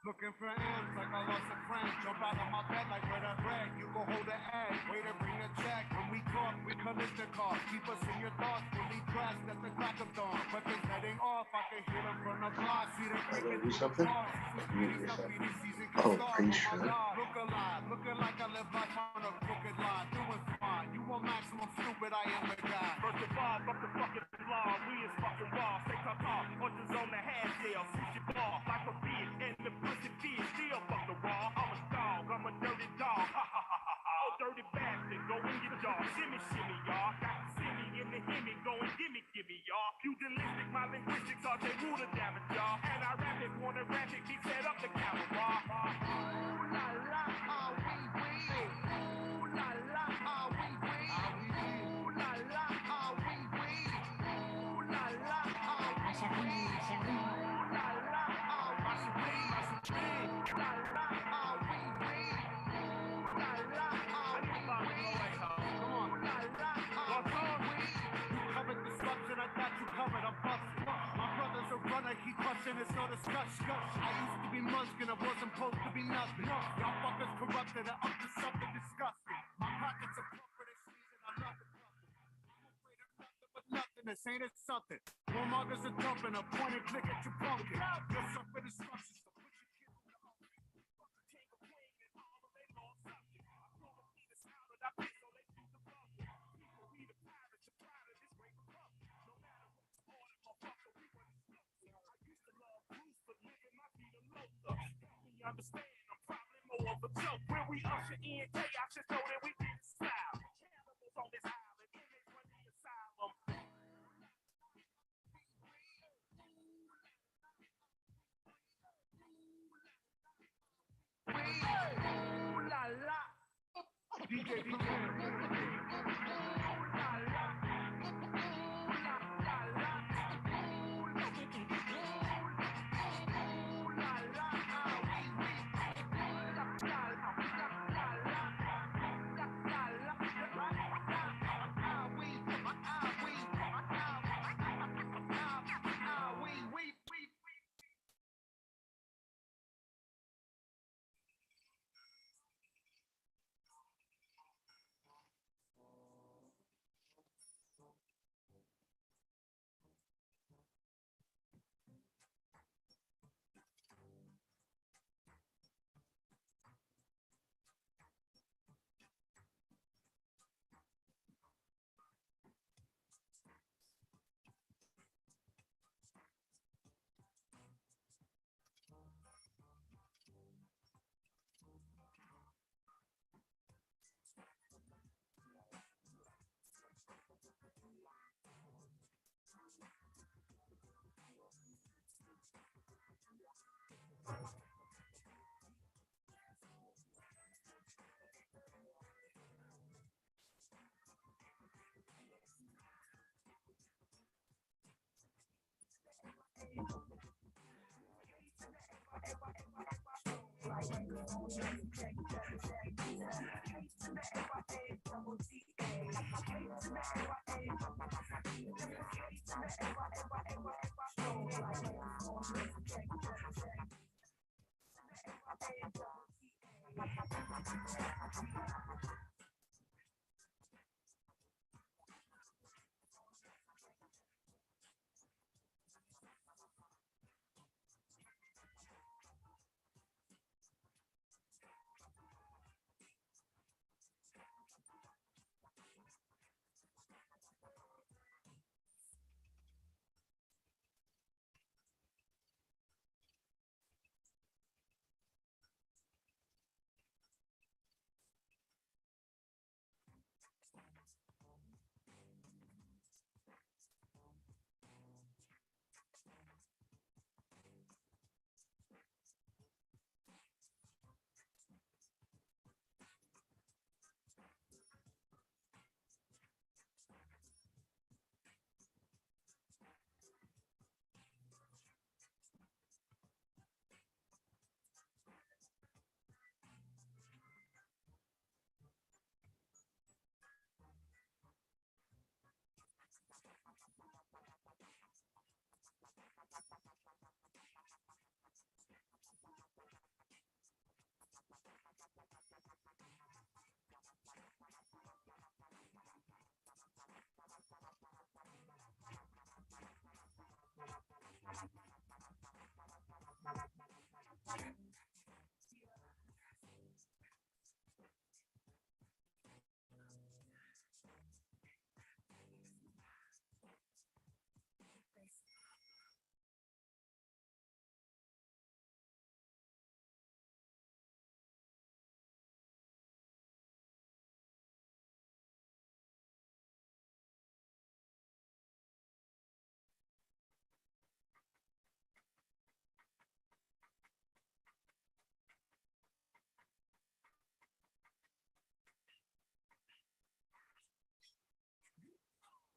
Looking for ends like I lost a friend. Jump out of my bed like where that bread. You go hold the egg. Way to bring the check. When we talk, we collect the car. Keep us in your thoughts. Fully dressed at the crack of dawn. But this heading off. I can hear them from the block. See the cricket Do something? Mute yourself. Oh, are you sure? Look alive. Looking like I live life on a crooked line. Doing fine. You want maximum stupid. I am the guy. First of all, fuck the fucking law. We is fucking raw. Stay cut off. Punches on the head jail. Switch your ball. Like a bitch. And the pussy fish. Still fuck the raw. I'm a dog. I'm a dirty dog. Ha ha ha ha ha. Oh, dirty bastard. Go and get jaw. Shimmy, shimmy, y'all. Got the shimmy in the himmy. Go and gimme, y'all. Pugilistic. My linguistics are they rule the damage, y'all. And I rap it. Wanna rap it. Be set up the camera, raw. Ooh la la. Ah, we win. Ooh la la. Ah, we win. Ooh la la. Ah, we win. Ooh la la. Ah, we win. Ooh la la. Ah, we win. Ooh la la. Ah, we win. Ooh la la. Ah, we win. Come on. Ooh la la. Ah, we win. You covered disruption. I got you covered. I'm busted. My brother's a runner. He crushing. It's no discussion. I used to be munchkin. I wasn't supposed to be nothing. Y'all fuckers corrupted. I'm up to something disgusting. My pockets are plump for this season. I love it. But nothing, this ain't it something. Warmongers are dumping a point and click at your pumpkin. You're something destruction, so put your kid on the open. Fuck the tangle playing and all the labor on something. I throw the fetus out and I piss so they shoot the bucket. People, we the pirates, you're proud of this great republic. No matter what you order, motherfucker, we were destructive. I used to love Bruce, but living my freedom loather. Help me understand, I'm probably more of a joke. When we usher in chaos, just know that we didn't style. Cannibals on this island, inmates run the asylum. Ooh la la. DJ, DJ. Ooh la la. Ooh la la la. Ooh la la. Ah, we. Ooh la la la. La la. La la. Ah, we.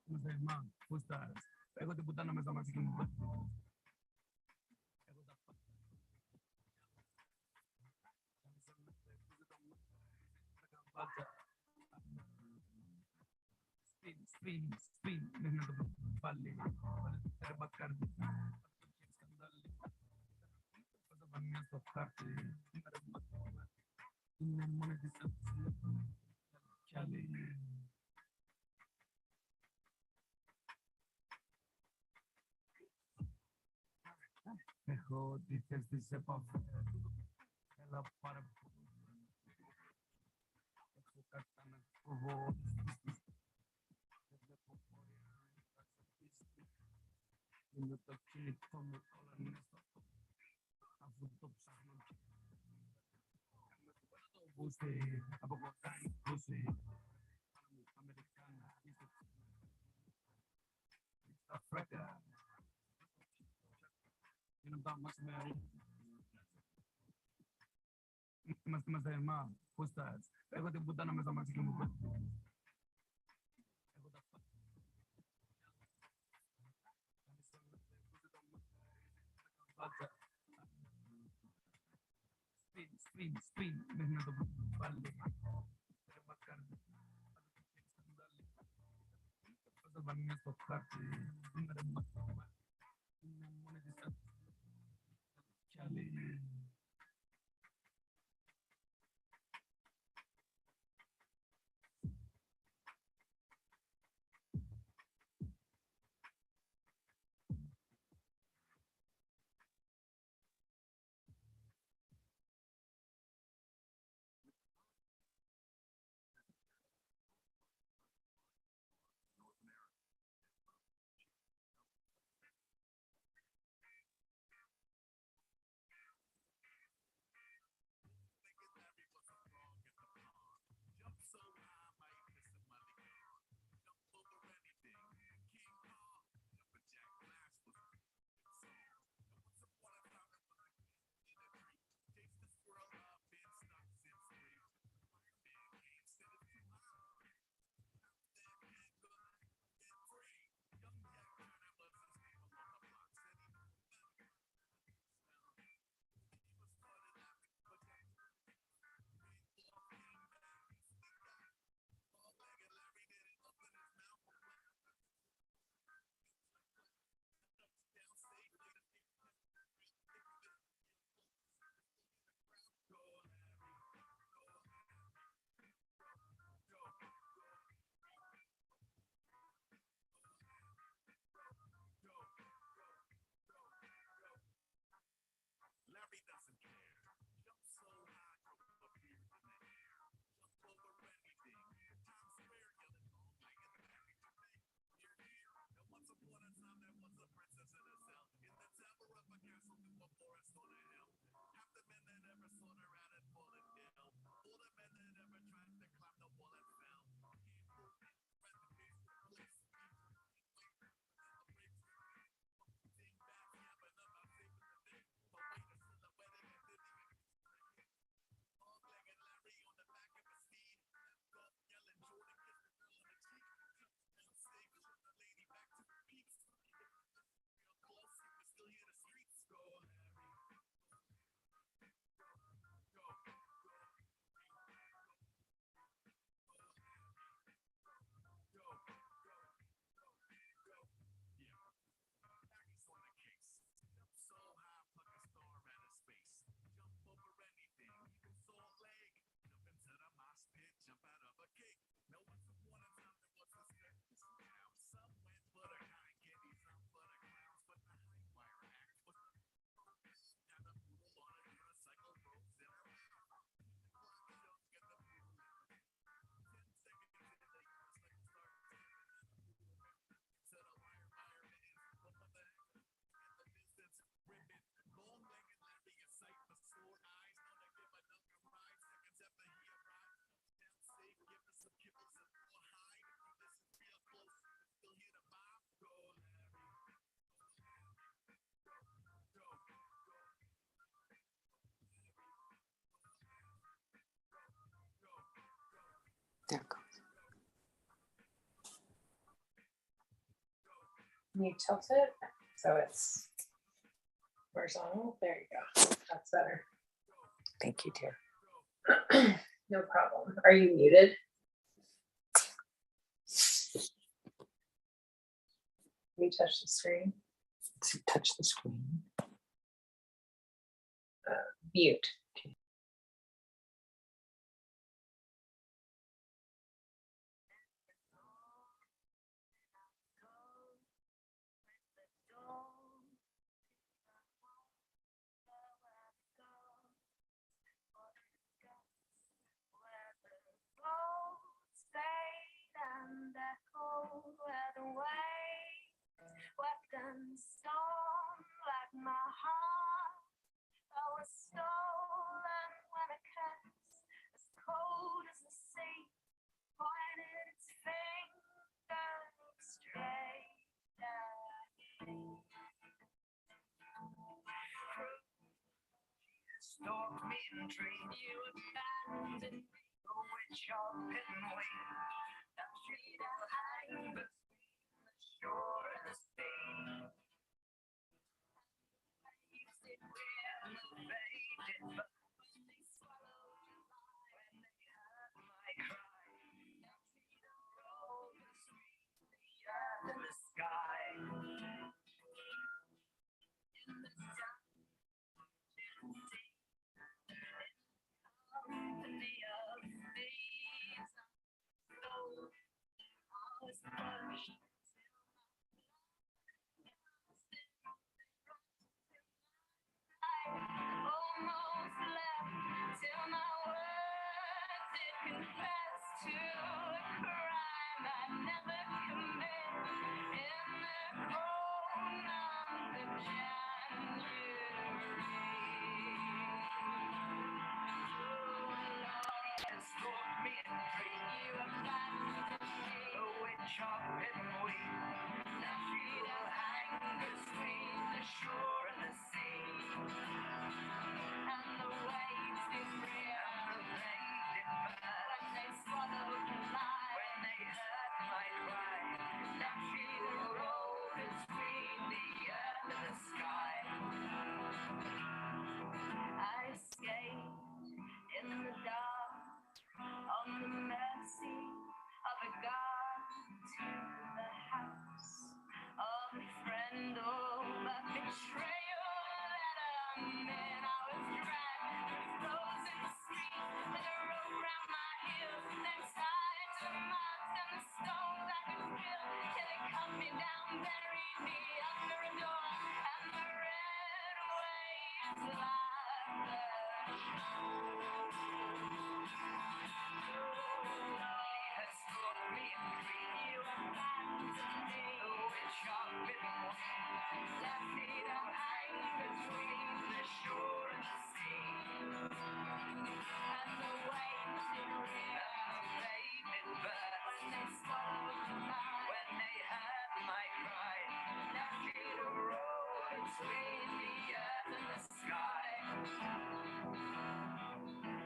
Irmã, Gustavo, pega o deputado na mesa mais aqui. Spin, menino palle, terbacar, banyak tocar, ini mana bisa cale. Mejor dices dice pa ela para você abocotar você americana Africa não dá mais meio mas é irmã Gustavo pega o deputado na mesa mais aqui spin, menino palle, terbacar, banyak tocar, ini mana bisa cale. You tilt it so it's horizontal. There you go. That's better. Thank you, dear. No problem. Are you muted? Can you touch the screen? Let's touch the screen. Mute. Storm like my heart. I was stolen when a cat as cold as the sea pointed its finger straight at me. Stalk me and treat you abandoned me, with your hidden wing. That tree that hang between the shore and the sea. Almost left till my words did confess to a crime I never committed in the cold month of January. Escort me and treat you abandoned me, a witch of hidden wing. That sheet of hang between the shore and the sea. And the waves did rear and the rain did burn when they swallowed the light, when they heard my cry. That sheet of road between the earth and the sky. I escaped in the dark on the mercy of a God to the house of a friend. Oh, but betrayal that I'm in. I was dragged through frozen streets with a rope round my heels, then tied to moss and the stones I could feel till it cut me down, buried me under a door, and the red waves like the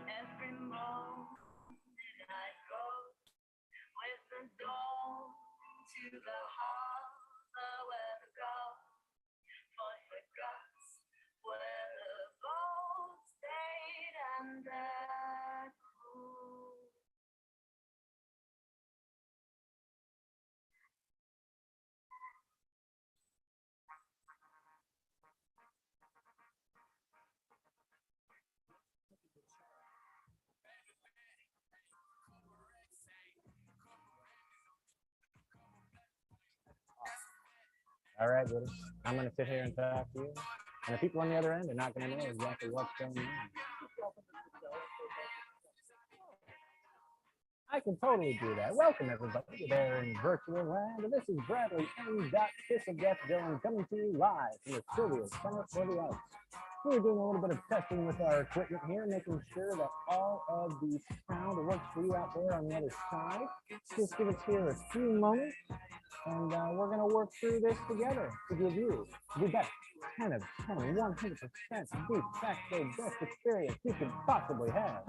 every moment I go with the dawn to the harbor where the gulf forgets where the boat stayed and their crew. All right, buddy. I'm going to sit here and talk to you. And the people on the other end are not going to know exactly what's going on. I can totally do that. Welcome, everybody, there in virtual land. And this is Bradley M. Kiss of Death Dylan coming to you live from the Sylvia Center for the Arts. We're doing a little bit of testing with our equipment here, making sure that all of the sound works for you out there on the other side. Just give us here a few moments, and we're going to work through this together to give you the best 10 of 10, 100% de facto best experience you could possibly have.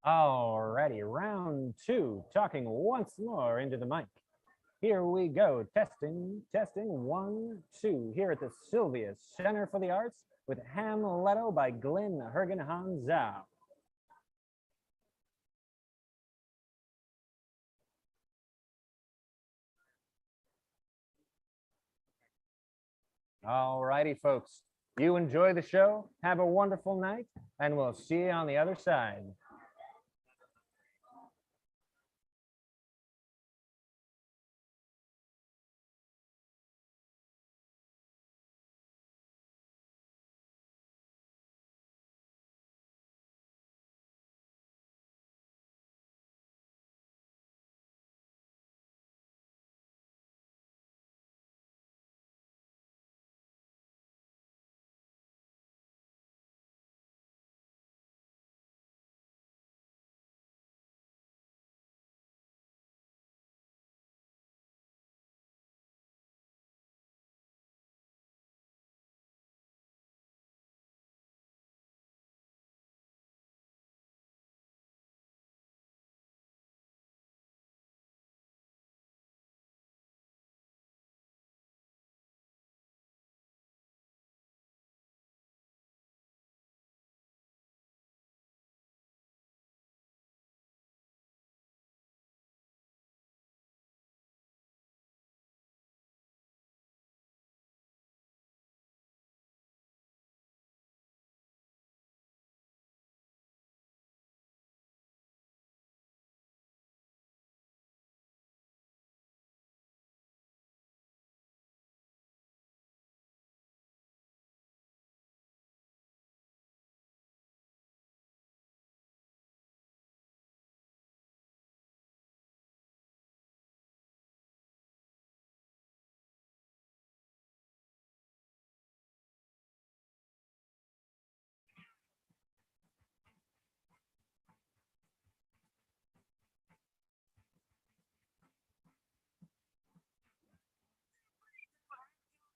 Alrighty, round two, talking once more into the mic. Here we go, testing, 1, 2, here at the Sylvia Center for the Arts with Hamleto by Glenn Hergenhanzau. Alrighty, folks, you enjoy the show, have a wonderful night, and we'll see you on the other side.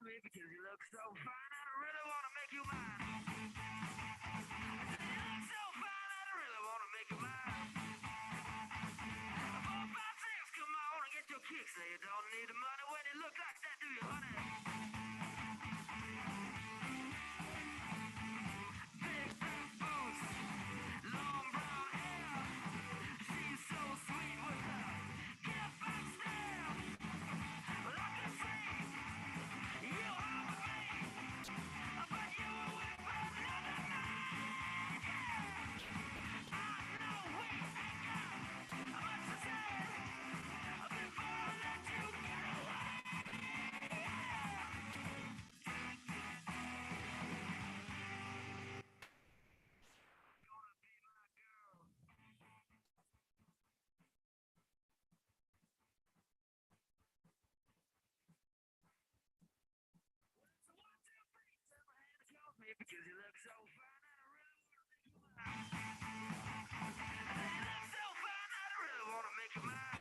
Because you look so fine, I really want to make you mine. You look so fine, I really want to make you mine. 4, 5, 6, come on and get your kicks. Say you don't need the money when you look like that, do you, honey? Big boots, long brown hair. She's so sweet with her gift back stare. Well, I can see you are with me, but you were with another man. Because you look so fine, I really want to make you mine. You look so fine, I really want to make you mine.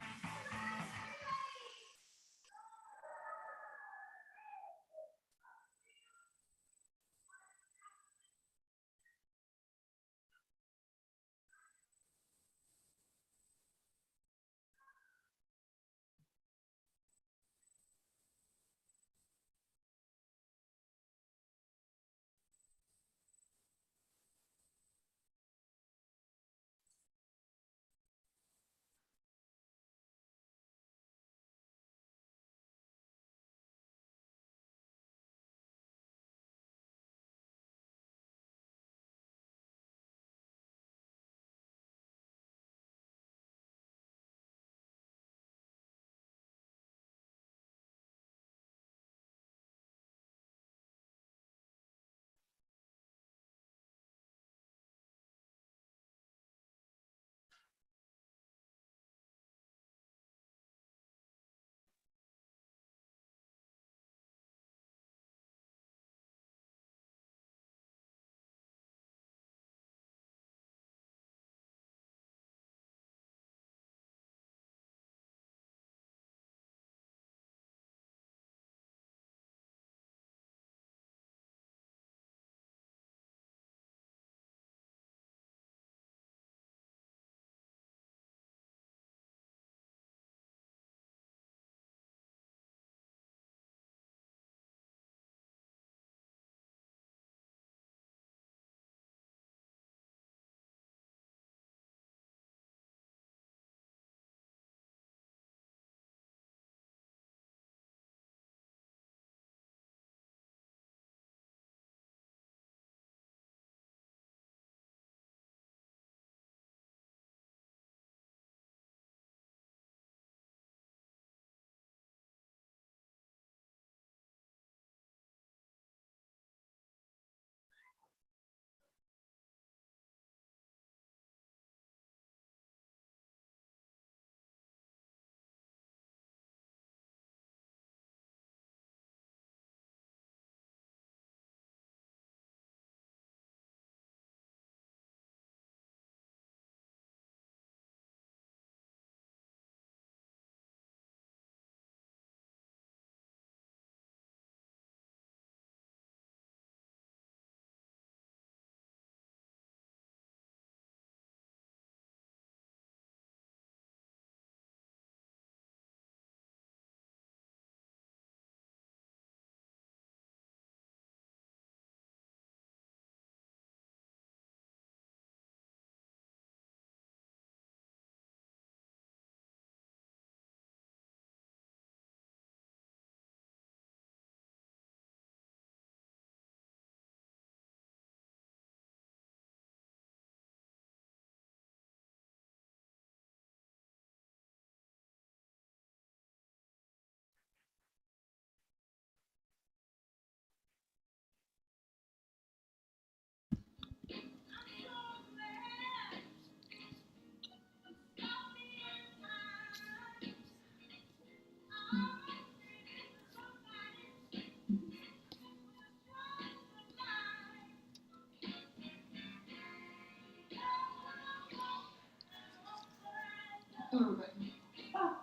Hello, Becky. Oh,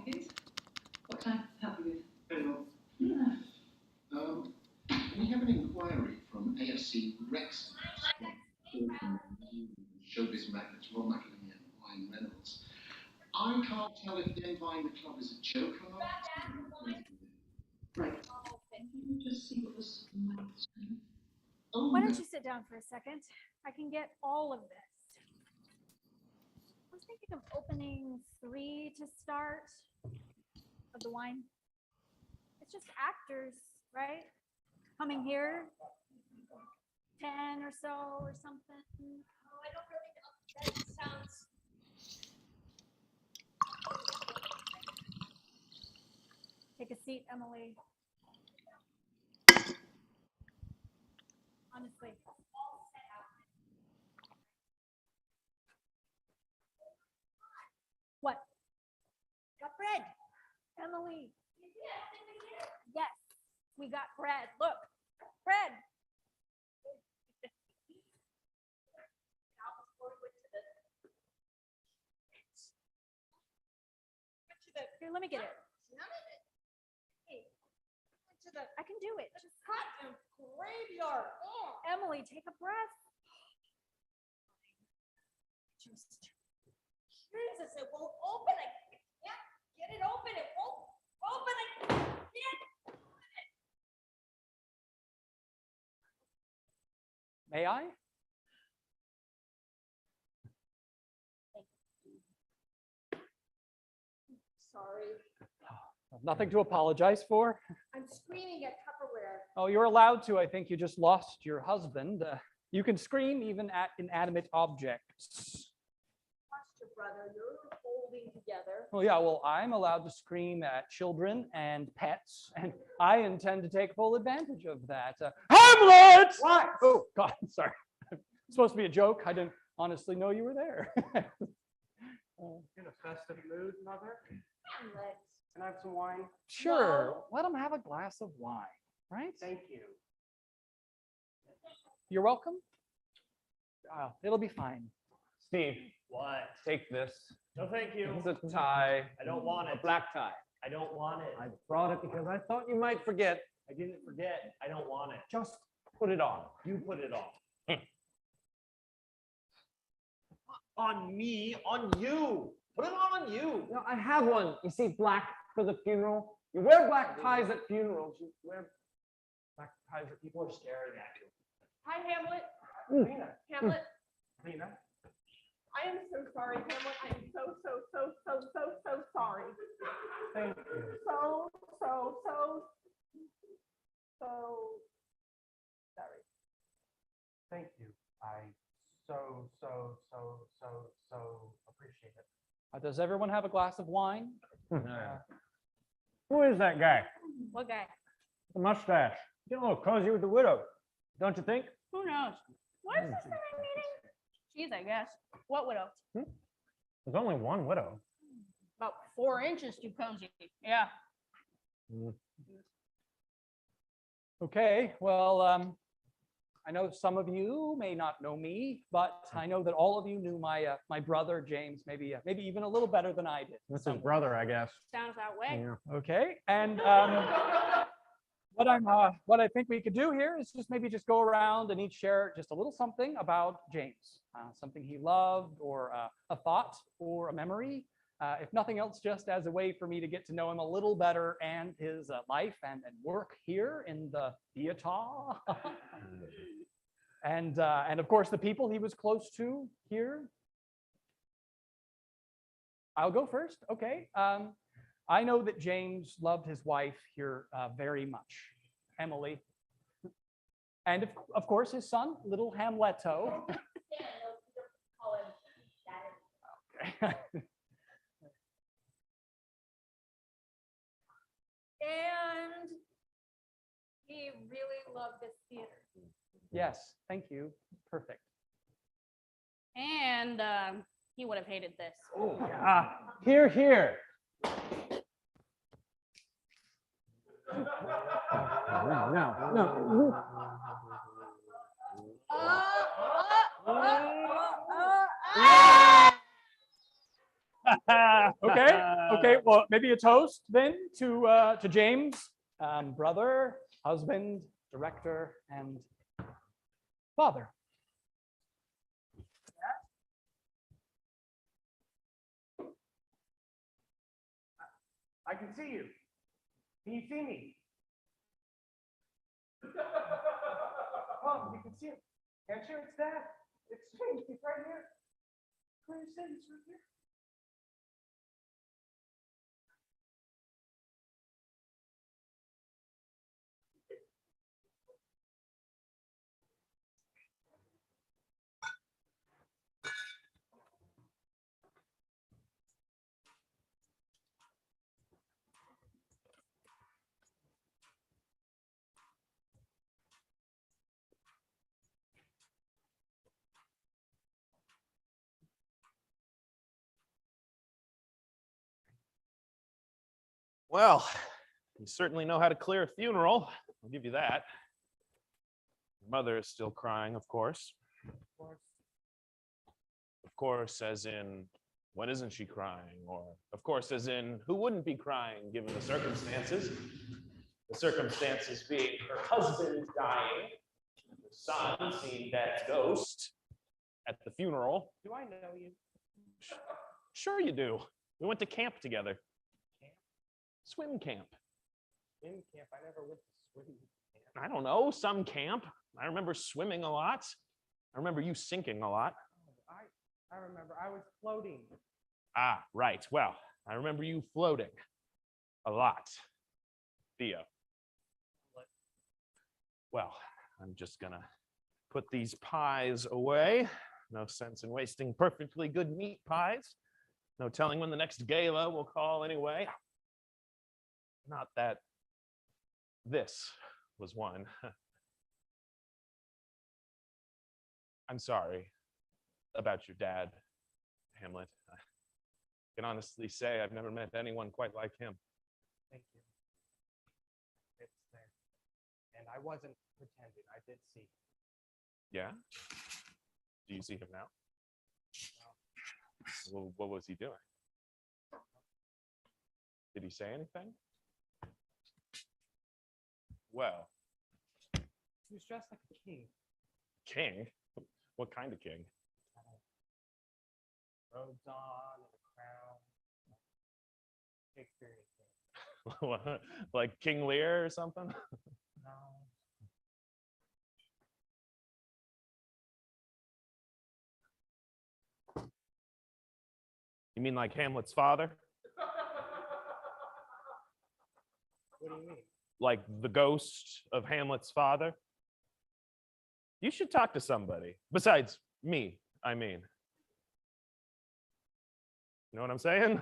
good. What can I help you with? Very well. Yeah. We have an inquiry from AFC Rex. Showbiz magnate Rob McElhenney and Ryan Reynolds. I can't tell if them buying the club is a joke or not. Right. Can you just see what this might be? Oh, Why no. don't you sit down for a second? I can get all of this. I was thinking of opening 3 to start of the wine. It's just actors, right? Coming here, 10 or so or something. Oh, I don't really know. That sounds. Take a seat, Emily. Honestly. What? Got bread. Emily. Yes, we got bread. Look, bread. Here, let me get it. Hey, I can do it. Just cut graveyard. Emily, take a breath. Just Jesus, it won't open. I can't get it open. It won't open. I can't open it. May I? Sorry. Nothing to apologize for. I'm screaming at Tupperware. Oh, you're allowed to. I think you just lost your husband. You can scream even at inanimate objects. Watch your brother. You're holding together. Well, yeah, well, I'm allowed to scream at children and pets, and I intend to take full advantage of that. Hamlet! What? Oh, God, sorry. It's supposed to be a joke. I didn't honestly know you were there. In a festive mood, Mother? Hamlet. Can I have some wine? Sure, let him have a glass of wine, right? Thank you. You're welcome. It'll be fine. Steve, What? take this. No, thank you. It's a tie. I don't want A it. black tie. I don't want it. I brought it because I thought you might forget. I didn't forget. I don't want it. Just put it on. You put it on. On me, on you. Put it on you. No, I have one. You see, black for the funeral. You wear black ties at funerals. You wear black ties at People are staring at you. Hi, Hamlet. Rena, Hamlet, Rena. I am so sorry, Hamlet. I am so sorry. Thank you. So sorry. Thank you. I so appreciate it. Does everyone have a glass of wine? Who is that guy? What guy? The mustache. Getting a little cozy with the widow, don't you think? Who knows? What is this that I'm meeting? Jeez, I guess. What widow? There's only one widow. About 4 inches too cozy. Yeah. Okay, well, I know some of you may not know me, but I know that all of you knew my my brother James, maybe even a little better than I did. That's his brother, I guess. Sounds that way. Yeah. Okay, and what I think we could do here is just go around and each share just a little something about James, something he loved, or a thought, or a memory. If nothing else, just as a way for me to get to know him a little better and his life and work here in the theater. And of course, the people he was close to here. I'll go first. Okay. I know that James loved his wife here very much, Emily. And of course, his son, little Hamleto. Okay. And he really loved this theater. Yes, thank you. Perfect. And he would have hated this. Here, here. No. Okay. Well, maybe a toast then to James, brother, husband, director, and father. I can see you. Can you see me? Oh, you can see it. Can't you? It's Dad. It's James. He's right here. Where you say he's right here? Well, you certainly know how to clear a funeral. I'll give you that. Your mother is still crying, of course. Of course, as in, when isn't she crying? Or, of course, as in, who wouldn't be crying given the circumstances? The circumstances being her husband dying, her son seeing Dad's ghost at the funeral. Do I know you? Sure you do. We went to camp together. Swim camp. Swim camp. I never went to swim camp. I don't know, some camp. I remember swimming a lot. I remember you sinking a lot. I remember. I was floating. Ah, right. Well, I remember you floating a lot. Theo. Well, I'm just gonna put these pies away. No sense in wasting perfectly good meat pies. No telling when the next gala will call anyway. Not that this was one. I'm sorry about your dad, Hamlet. I can honestly say I've never met anyone quite like him. Thank you. It's there. And I wasn't pretending. I did see. Yeah? Do you see him now? No. Well, what was he doing? Did he say anything? Well. He was dressed like a king. King? What kind of king? Robes on and a crown. Shakespearean king. Like King Lear or something? No. You mean like Hamlet's father? What do you mean? Like the ghost of Hamlet's father? You should talk to somebody. Besides me, I mean. You know what I'm saying?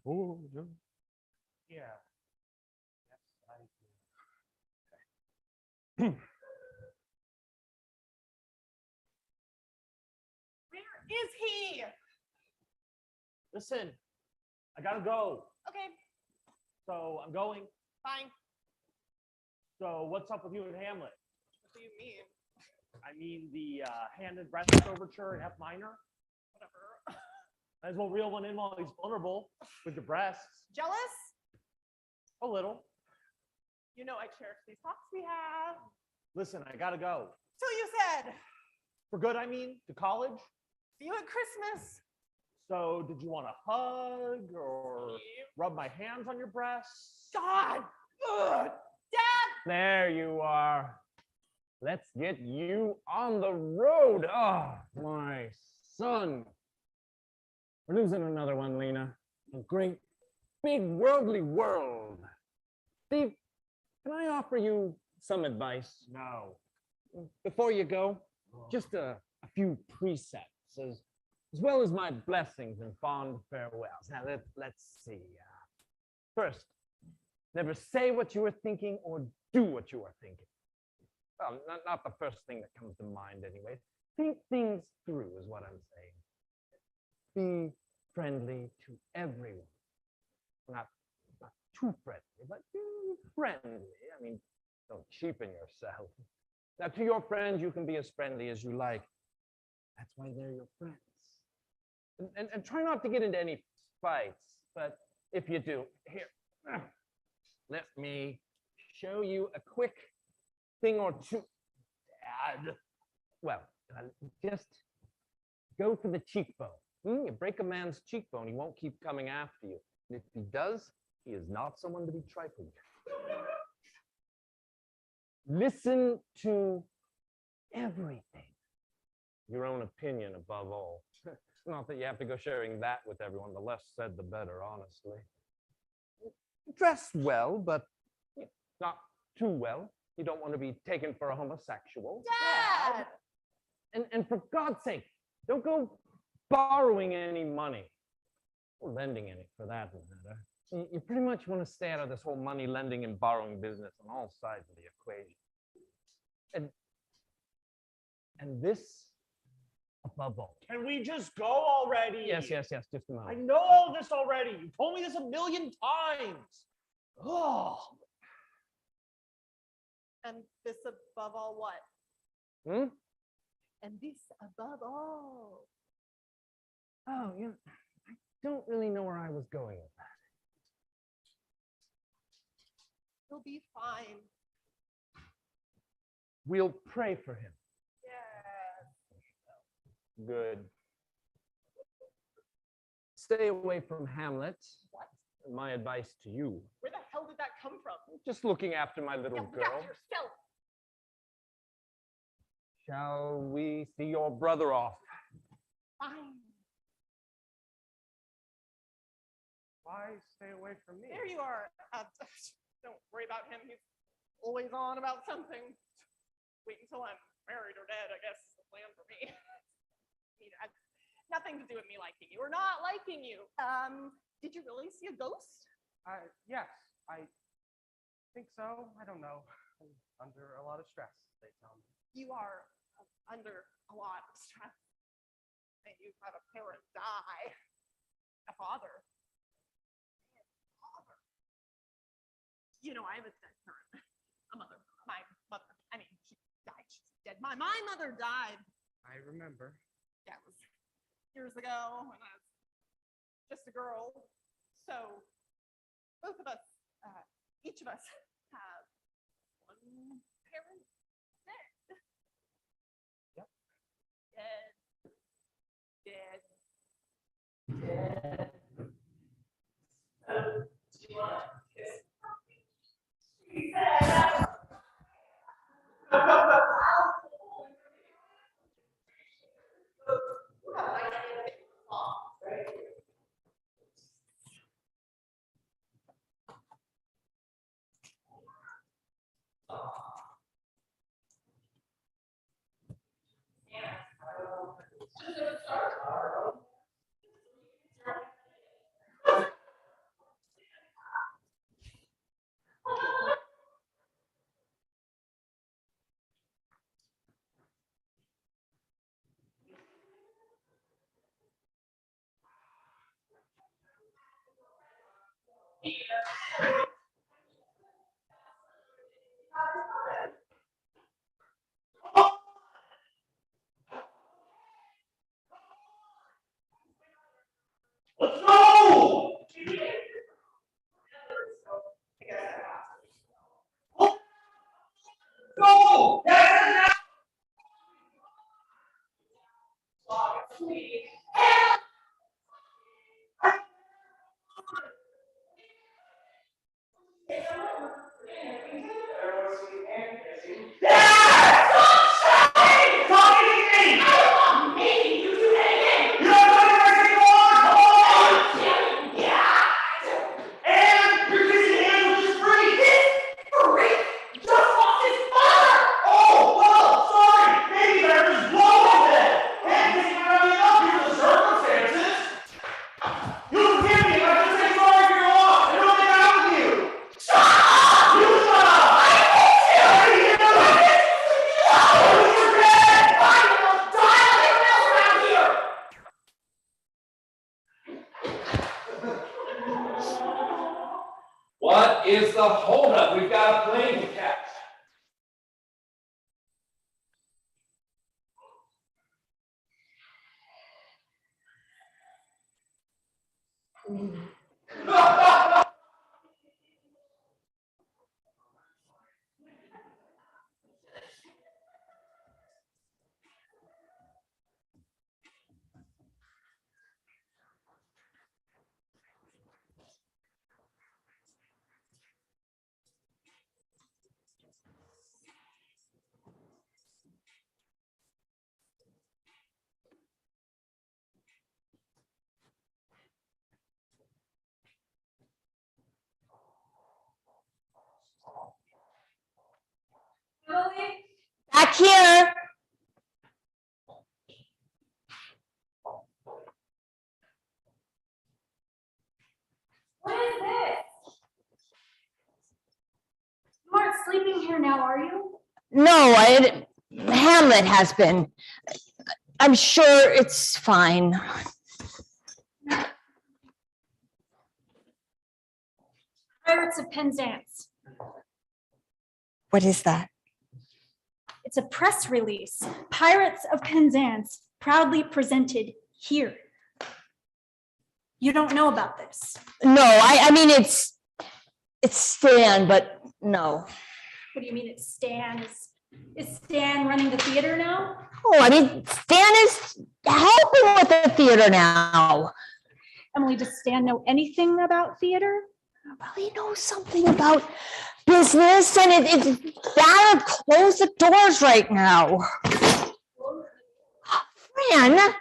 Ooh, Yeah. Yes, I do. Where is he? Listen, I gotta go. Okay, So I'm going. fine. So what's up with you and Hamlet? What do you mean? I mean the handed breast overture in F minor. Whatever. Might as well reel one in while he's vulnerable with your breasts. Jealous? A little. You know I cherish these talks we have. Listen, I gotta go. So you said. For good, I mean, to college. See you at Christmas. So did you want a hug or rub my hands on your breasts? God! Ugh. Dad! There you are. Let's get you on the road. Oh, my son. We're losing another one, Lena. A great, big, worldly world. Steve, can I offer you some advice? No. Before you go, just a few precepts, as well as my blessings and fond farewells. Now, let's see. First, never say what you are thinking or do what you are thinking. Well, not the first thing that comes to mind anyway. Think things through is what I'm saying. Be friendly to everyone. Not too friendly, but be friendly. I mean, don't cheapen yourself. Now, to your friends, you can be as friendly as you like. That's why they're your friends. And try not to get into any fights, but if you do, here, let me show you a quick thing or two. Well, just go for the cheekbone. You break a man's cheekbone, he won't keep coming after you. And if he does, he is not someone to be trifled with. Listen to everything. Your own opinion above all. Not that you have to go sharing that with everyone. The less said, the better, honestly. Dress well, but not too well. You don't want to be taken for a homosexual. Dad! And for God's sake, don't go borrowing any money. Or lending any, for that matter. You pretty much want to stay out of this whole money lending and borrowing business on all sides of the equation. And this, above all. Can we just go already? Yes, just a I moment. know all this already. You told me this a million times. Oh. And this above all what? Hmm? And this above all. Oh, I don't really know where I was going with that. He'll be fine. We'll pray for him. Yes. Good. Stay away from Hamlet. What? My advice to you. Where the hell did that come from? Just looking after my little Yeah, girl. yourself. Shall we see your brother off? Fine. Why stay away from me? There you are. Don't worry about him. He's always on about something. Wait until I'm married or dead, I guess is the plan for me. Nothing to do with me liking you or not liking you. Did you really see a ghost? Yes, I think so. I don't know. I'm under a lot of stress, they tell me. You are under a lot of stress. And you've had a parent die. A father. You know, I have a dead parent. A mother. My mother. I mean, she died. She's dead. My mother died. I remember. Yeah, it was years ago when I was just a girl. So both of us, each of us have one parent dead. Yep. Dead. Dead. Do you want to kiss? Let's go! Go! What is the holdup? We've got a plane to catch. Back here. What is this? You aren't sleeping here now, are you? No, Hamlet has been. I'm sure it's fine. Pirates of Penzance. What is that? It's a press release. Pirates of Penzance proudly presented here. You don't know about this? No, I mean it's Stan, but no. What do you mean it's Stan? Is Stan running the theater now? Oh, I mean Stan is helping with the theater now. Emily, does Stan know anything about theater? Well, he knows something about business, and it's better close the doors right now. Fran. I doubt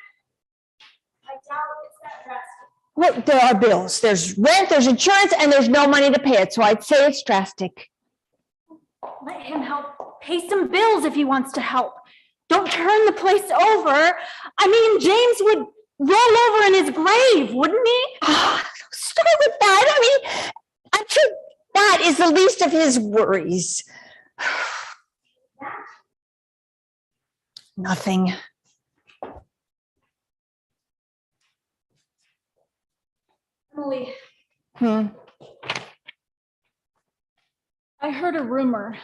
it's that drastic. Well, there are bills. There's rent, there's insurance, and there's no money to pay it. So I'd say it's drastic. Let him help pay some bills if he wants to help. Don't turn the place over. I mean, James would roll over in his grave, wouldn't he? Start with that. I mean, I'm sure that is the least of his worries. Nothing. Emily, I heard a rumor.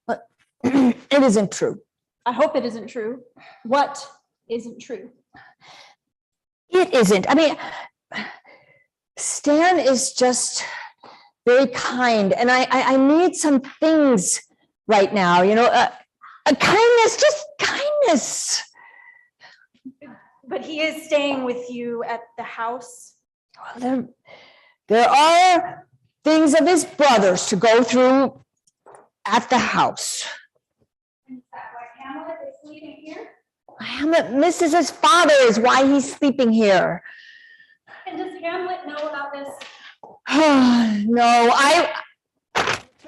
But it isn't true. I hope it isn't true. What isn't true? It isn't. I mean, Stan is just very kind, and I need some things right now, you know, a kindness, just kindness. But he is staying with you at the house? Well, there are things of his brothers to go through at the house. Is that why Hamlet is sleeping here? Hamlet misses his father is why he's sleeping here. And does Hamlet know about this? No, I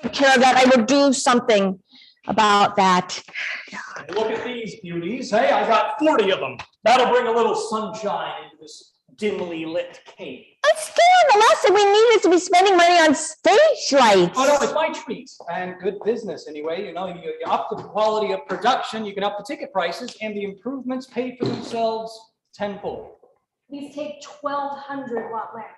take care of that. I will do something about that. Look at these beauties. Hey, I got 40 of them. That'll bring a little sunshine into this dimly lit cave. Stan, the last thing we need is to be spending money on stage lights. Oh, no, it's my treat. And good business anyway. You know, you up the quality of production, you can up the ticket prices, and the improvements pay for themselves tenfold. These take 1,200 watt lamps.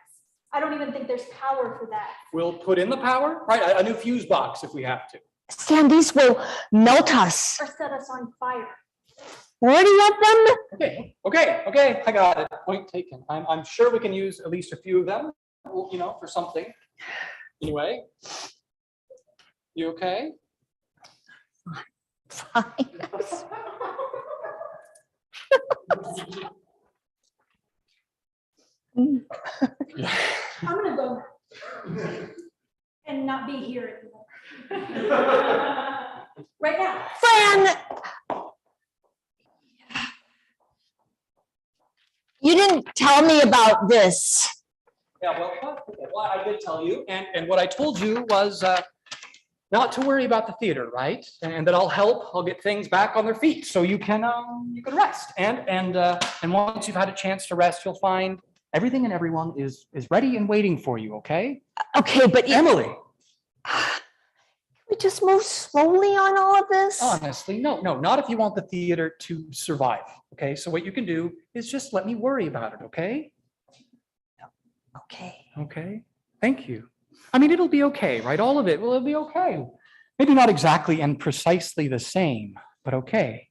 I don't even think there's power for that. We'll put in the power, right? A new fuse box if we have to. Stan, these will melt us. Or set us on fire. 40 of them? Okay, I got it. Point taken. I'm sure we can use at least a few of them, you know, for something. Anyway, you okay? Fine. I'm gonna go and not be here anymore. Right now. Fran! You didn't tell me about this. Yeah, well, I did tell you, and what I told you was not to worry about the theater, right? And that I'll help. I'll get things back on their feet so you can rest. And once you've had a chance to rest, you'll find everything and everyone is ready and waiting for you. Okay. Okay, but Emily. Can we just move slowly on all of this? Honestly, no, not if you want the theater to survive. Okay, so what you can do is just let me worry about it. Okay. Okay. Okay. Thank you. I mean, it'll be okay, right? All of it. Well, it'll be okay. Maybe not exactly and precisely the same, but okay.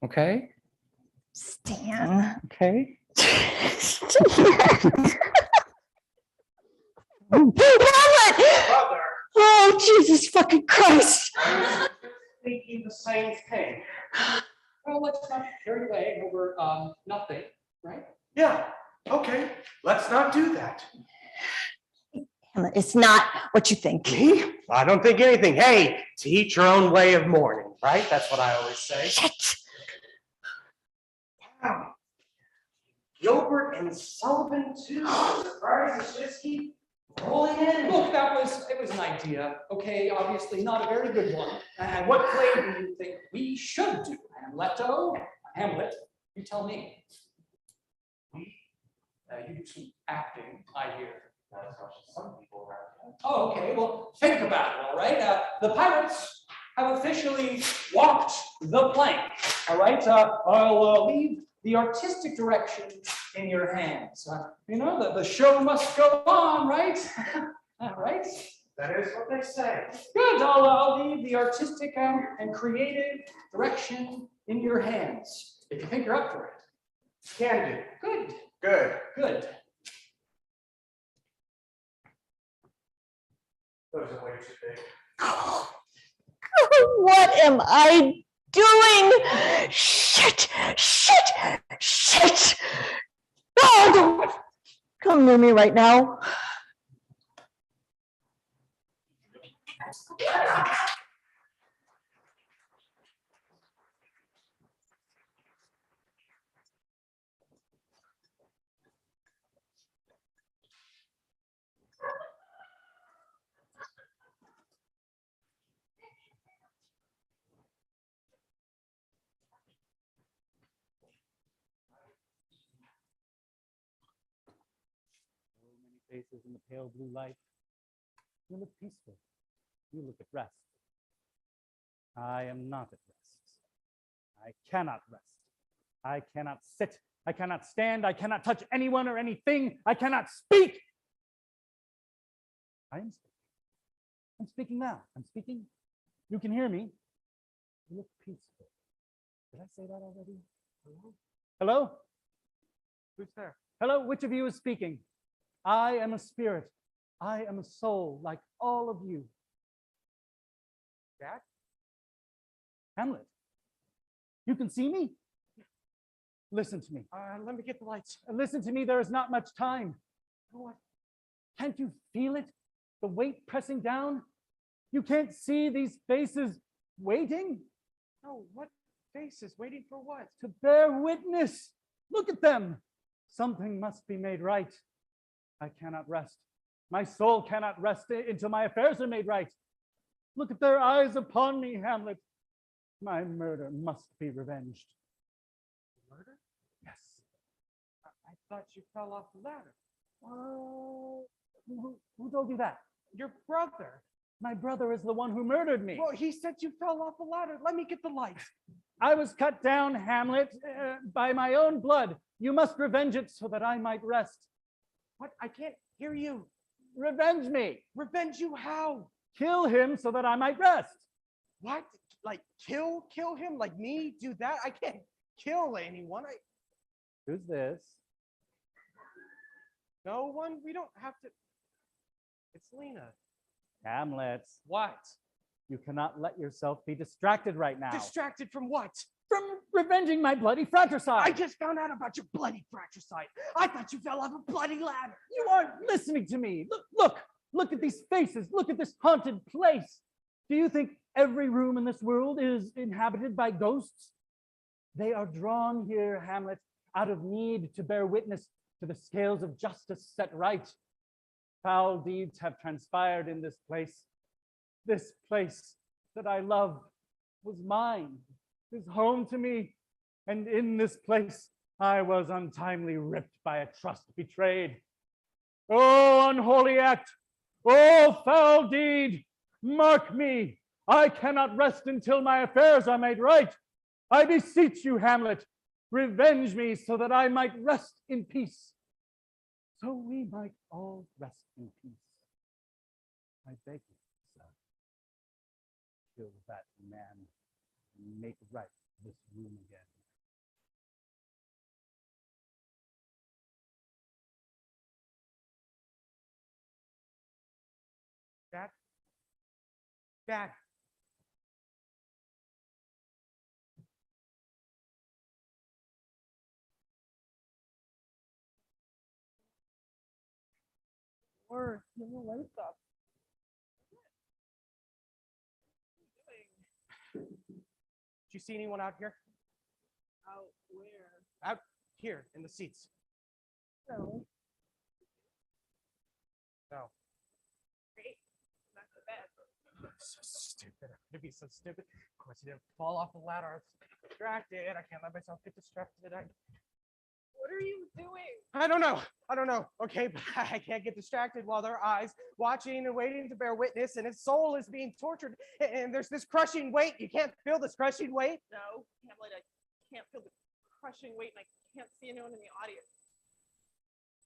Okay. Stan. Okay. Brother. Oh, Jesus fucking Christ. Thinking the same thing. Well, let's not carry away over nothing, right? Yeah, okay, let's not do that. It's not what you think. Me? I don't think anything. Hey, to each your own way of mourning, right? That's what I always say. Shit. Wow. Gilbert and Sullivan too. Surprise, Zisky. Rolling in. Look, it was an idea. Okay, obviously not a very good one. And what play do you think we should do? Hamleto? Hamlet? You tell me. You do some acting, I hear. Some people around. Oh, okay. Well, think about it, all right? The pirates have officially walked the plank, all right? I'll leave the artistic direction in your hands. You know, the show must go on, right? Right? That is what they say. Good. I'll leave the artistic and creative direction in your hands, if you think you're up for it. Can do. Good. Good. Good. Those are way too big. What am I doing? Shit, shit, shit. No, don't come near me right now. Faces in the pale blue light. You look peaceful. You look at rest. I am not at rest. I cannot rest. I cannot sit. I cannot stand. I cannot touch anyone or anything. I cannot speak. I am speaking. I'm speaking now. I'm speaking. You can hear me. You look peaceful. Did I say that already? Hello? Hello? Who's there? Hello? Which of you is speaking? I am a spirit. I am a soul like all of you. Dad? Hamlet, you can see me? Listen to me. Let me get the lights. Listen to me. There is not much time. What? Can't you feel it? The weight pressing down? You can't see these faces waiting? No, what faces? Waiting for what? To bear witness. Look at them. Something must be made right. I cannot rest. My soul cannot rest until my affairs are made right. Look at their eyes upon me, Hamlet. My murder must be revenged. Murder? Yes. I thought you fell off the ladder. Who told you that? Your brother. My brother is the one who murdered me. Well, he said you fell off the ladder. Let me get the lights. I was cut down, Hamlet, by my own blood. You must revenge it so that I might rest. What? I can't hear you. Revenge me. Revenge you how? Kill him so that I might rest. What? Like kill him? Like me? Do that? I can't kill anyone. Who's this? No one? We don't have to. It's Lena. Hamlet. What? You cannot let yourself be distracted right now. Distracted from what? From revenging my bloody fratricide. I just found out about your bloody fratricide. I thought you fell off a bloody ladder. You aren't listening to me. Look at these faces. Look at this haunted place. Do you think every room in this world is inhabited by ghosts? They are drawn here, Hamlet, out of need to bear witness to the scales of justice set right. Foul deeds have transpired in this place. This place that I loved was mine, is home to me. And in this place, I was untimely ripped by a trust betrayed. Oh, unholy act! Oh, foul deed! Mark me! I cannot rest until my affairs are made right. I beseech you, Hamlet, revenge me so that I might rest in peace. So we might all rest in peace. I beg you, son, kill that man and make right this room again. Dad? Dad? Or the lights up. Did you see anyone out here? Out where? Out here in the seats. No. No. Great. Back to bed. So stupid. I'm gonna be so stupid. Of course, you didn't fall off the ladder. I was distracted. I can't let myself get distracted. What are you doing? I don't know. I don't know. Okay, but I can't get distracted while there are eyes watching and waiting to bear witness, and his soul is being tortured. And there's this crushing weight. You can't feel this crushing weight. No, Hamlet, I can't feel the crushing weight, and I can't see anyone in the audience.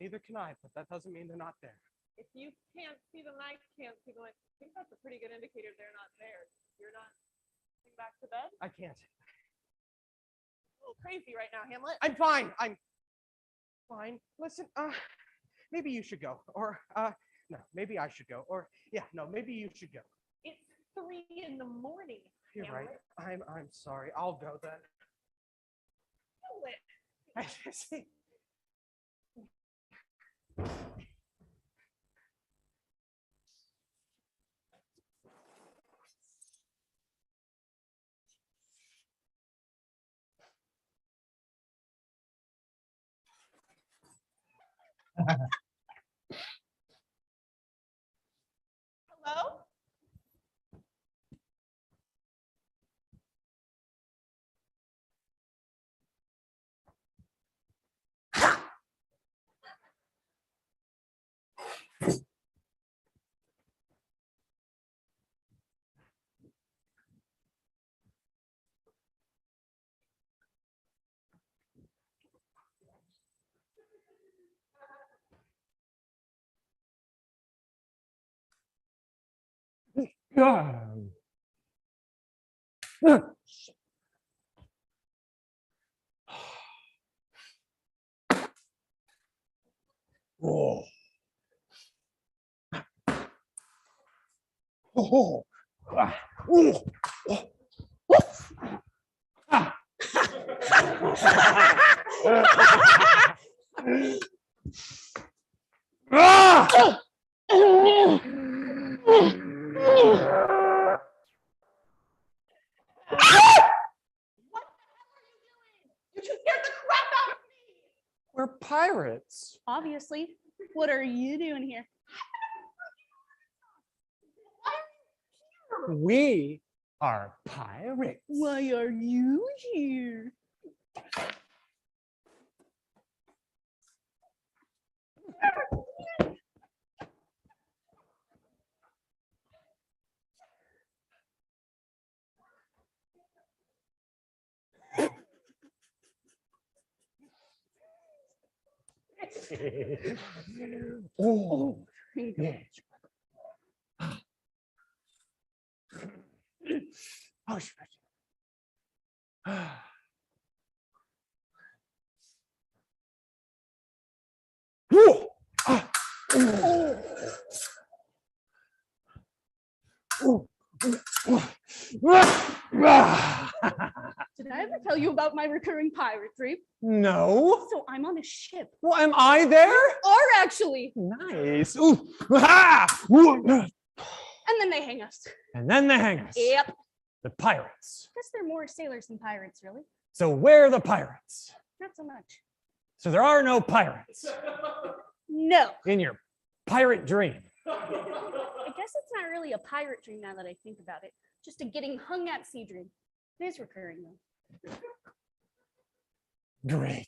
Neither can I, but that doesn't mean they're not there. If you can't see them, I can't see them. I think that's a pretty good indicator they're not there. You're not going back to bed? I can't. A little crazy right now, Hamlet. I'm fine. I'm fine. Listen, maybe you should go. Or, no, maybe I should go. Or, yeah, no, maybe you should go. It's 3 in the morning. You're Hamlet. right. I'm sorry. I'll go then. Hamlet. I see. Hello? God. Oh. Oh. Ah. Ooh. Oh. Ah. Ah. You just scared the crap out of me. We're pirates. Obviously. What are you doing here? We are pirates. Why are you here? Oh, yes. Oh, Whoa! Ah! Oh! Oh! Did I ever tell you about my recurring pirate dream? No. So I'm on a ship. Well, am I there? Are actually. Nice. Ooh. Ah! Ooh. And then they hang us. And then they hang us. Yep. The pirates. Guess they're more sailors than pirates, really. So where are the pirates? Not so much. So there are no pirates No. in your pirate dream. I guess it's not really a pirate dream now that I think about it. Just a getting hung at sea dream. It is recurring though. Great.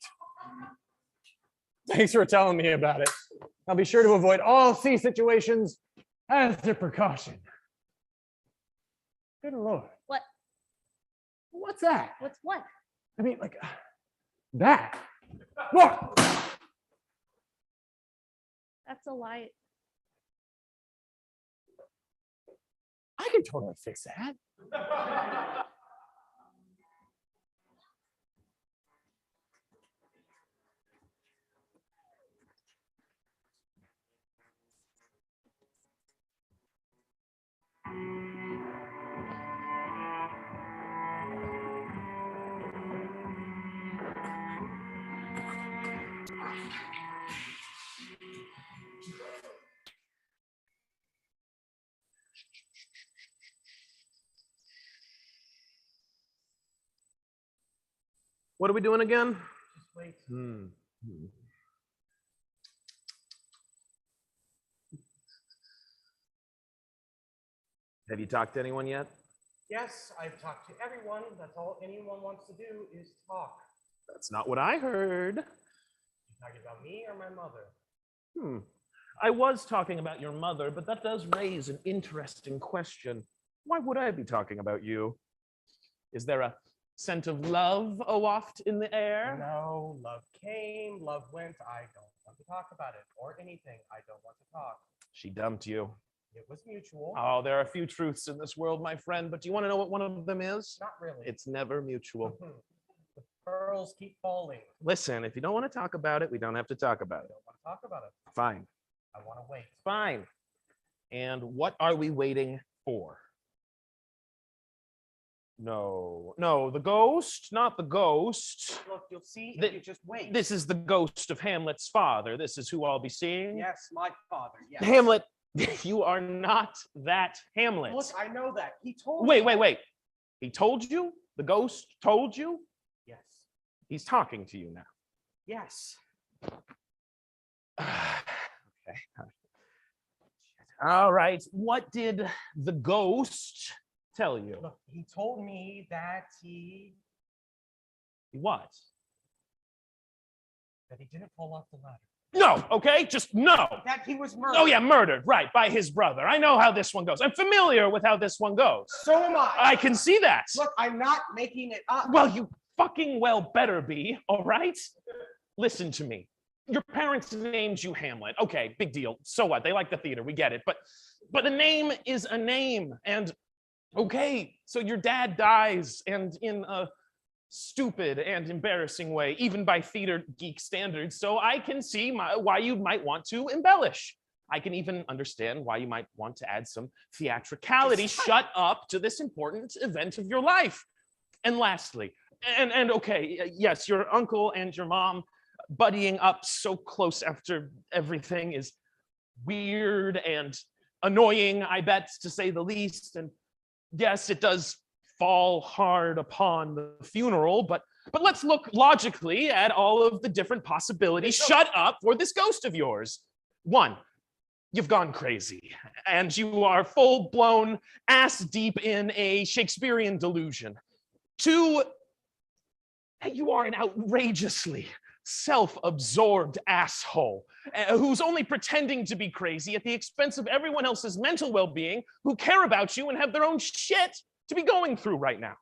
Thanks for telling me about it. I'll be sure to avoid all sea situations as a precaution. Good Lord. What? What's that? What's what? I mean, like, that. Whoa! That's a lie. I can totally fix that. What are we doing again? Just wait. Have you talked to anyone yet? Yes, I've talked to everyone. That's all anyone wants to do is talk. That's not what I heard. You talking about me or my mother? I was talking about your mother, but that does raise an interesting question. Why would I be talking about you? Is there a scent of love awaft in the air? No, love came, love went. I don't want to talk about it or anything. I don't want to talk. She dumped you. It was mutual. Oh, there are a few truths in this world, my friend, but do you want to know what one of them is? Not really. It's never mutual. The pearls keep falling. Listen, if you don't want to talk about it, we don't have to talk about it. I don't want to talk about it. Fine. I want to wait. Fine. And what are we waiting for? No, the ghost, not the ghost. Look, you'll see if you just wait. This is the ghost of Hamlet's father. This is who I'll be seeing. Yes, my father, yes. Hamlet, you are not that Hamlet. Look, I know that. He told me. Wait. He told you? The ghost told you? Yes. He's talking to you now. Yes. Okay. All right. What did the ghost tell you? Look, he told me that What? that he didn't fall off the ladder. No, okay? Just no. That he was murdered. Oh, yeah, murdered, right, by his brother. I know how this one goes. I'm familiar with how this one goes. So am I. I can see that. Look, I'm not making it up. Well, you fucking well better be, all right? Listen to me. Your parents named you Hamlet. Okay, big deal. So what? They like the theater. We get it. But a name is a name. And okay, so your dad dies, and in a stupid and embarrassing way, even by theater geek standards. So I can see why you might want to embellish. I can even understand why you might want to add some theatricality. Shut up to this important event of your life. And lastly, and okay, yes, your uncle and your mom buddying up so close after everything is weird and annoying, I bet, to say the least. And yes, it does fall hard upon the funeral, but let's look logically at all of the different possibilities. Shut up for this ghost of yours. 1, you've gone crazy, and you are full-blown ass deep in a Shakespearean delusion. 2, you are an outrageously self-absorbed asshole who's only pretending to be crazy at the expense of everyone else's mental well-being who care about you and have their own shit to be going through right now.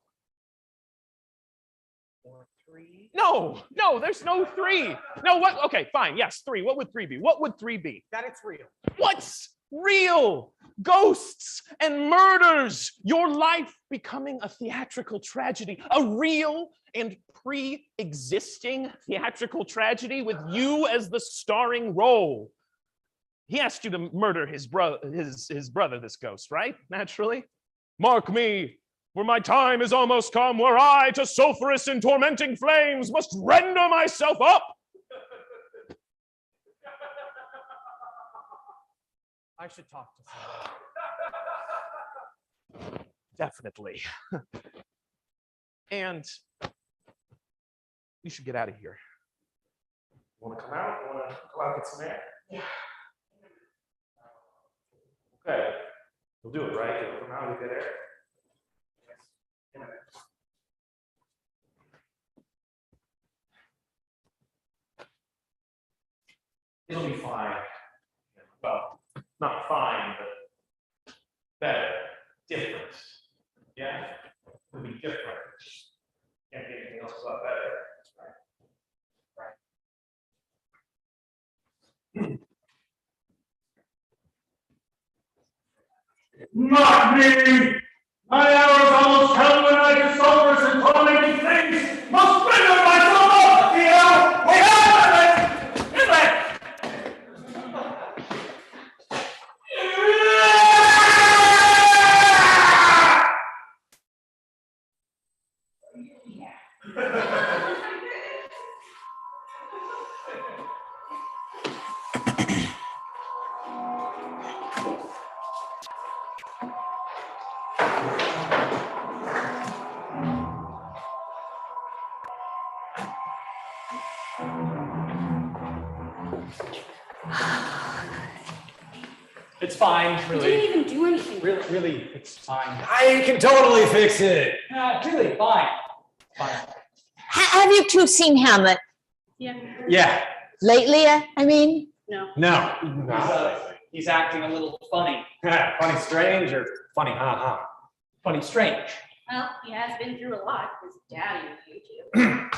Or 3. No, there's no 3. No, what? Okay, fine. Yes, 3. What would 3 be? What would 3 be? That it's real. What's real? Ghosts and murders. Your life becoming a theatrical tragedy, a real and pre-existing theatrical tragedy with you as the starring role. He asked you to murder his brother, this ghost, right? Naturally. Mark me, for my time is almost come, where I to sulphurous and tormenting flames must render myself up. I should talk to someone. Definitely. And you should get out of here. Want to come out? Want to go out and get some air? Yeah. Okay. We'll do it, right? You'll come out and get air. It'll be fine. Well, not fine, but better, different. Yeah? It'll be different. Can't be anything else but better. Not me! My hour is almost come when I can sulphurous and tormenting things must render myself up! We have it! Is it? It's fine, You didn't even do anything. Really, it's fine. I can totally fix it. Really, fine. Fine. Have you two seen Hamlet Yeah. Yeah. lately? I mean, No. No. He's acting a little funny. Funny strange or funny ha-ha? Funny strange. Well, he has been through a lot. His daddy with you too.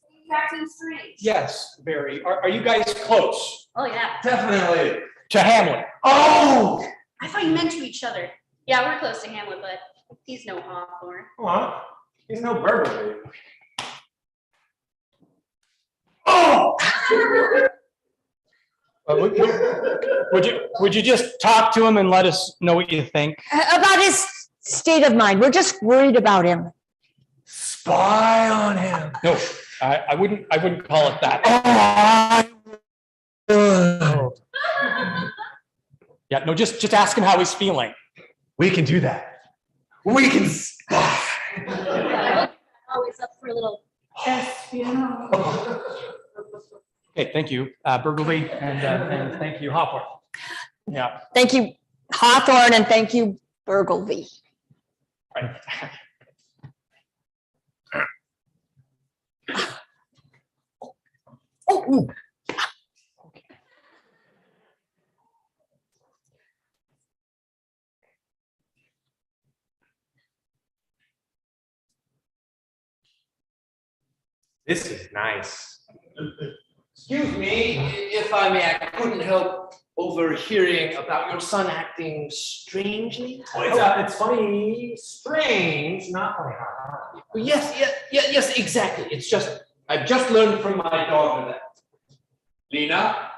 He's acting strange. Yes, very. Are you guys close? Oh yeah. Definitely. To Hamlet. Oh! I thought you meant to each other. Yeah, we're close to Hamlet, but he's no Hawthorne. What? He's no burglary. Oh! Would you just talk to him and let us know what you think? about his state of mind. We're just worried about him. Spy on him. No, I wouldn't call it that. Oh, Yeah, no, just ask him how he's feeling. we can do that. We can. Always up for a little espionage. Okay, thank you, Burgley, and thank you, Hopper. Yeah. Thank you, Hawthorne, and thank you, Burgleby. Right. Oh, This is nice. Excuse me, if I may, I couldn't help overhearing about your son acting strangely. It's funny, strange, not funny. Yes, exactly. It's just, I've just learned from my daughter that. Lena?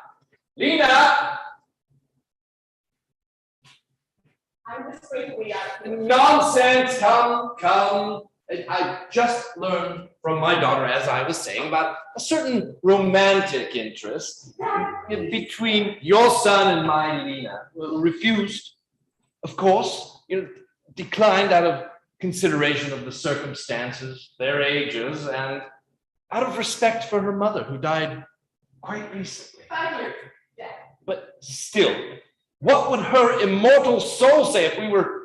I was afraid we are. Nonsense, come. I just learned from my daughter, as I was saying, about a certain romantic interest between your son and my Lena. Refused, of course, declined out of consideration of the circumstances, their ages, and out of respect for her mother, who died quite recently. 5 years. But still, what would her immortal soul say if we were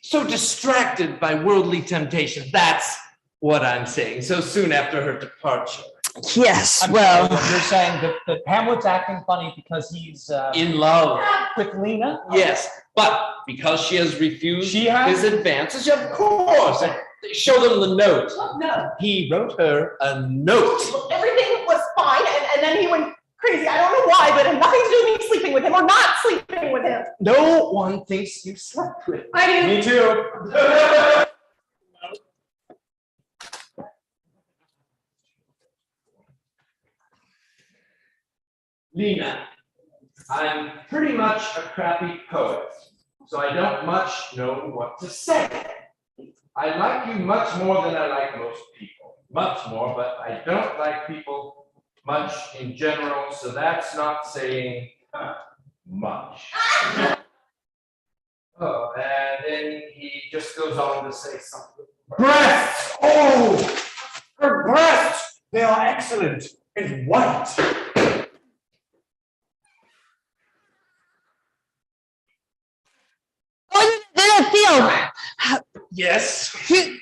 so distracted by worldly temptation? That's what I'm saying, so soon after her departure. yes, I'm well, sorry, you're saying that Hamlet's acting funny because he's In love. with Lena? Yes, but because she has refused She has? his advances, of course. Show them the note. No, He wrote her a note. everything was fine, and then he went crazy. I don't know why, but it had nothing to do with me sleeping with him or not sleeping with him. No one thinks you slept with him. I didn't. Me too. Lena, I'm pretty much a crappy poet, so I don't much know what to say. I like you much more than I like most people. Much more, but I don't like people much in general, so that's not saying much. Oh, and then he just goes on to say something. Breasts! Oh! Her breasts! They are excellent and white. Theo, Yes,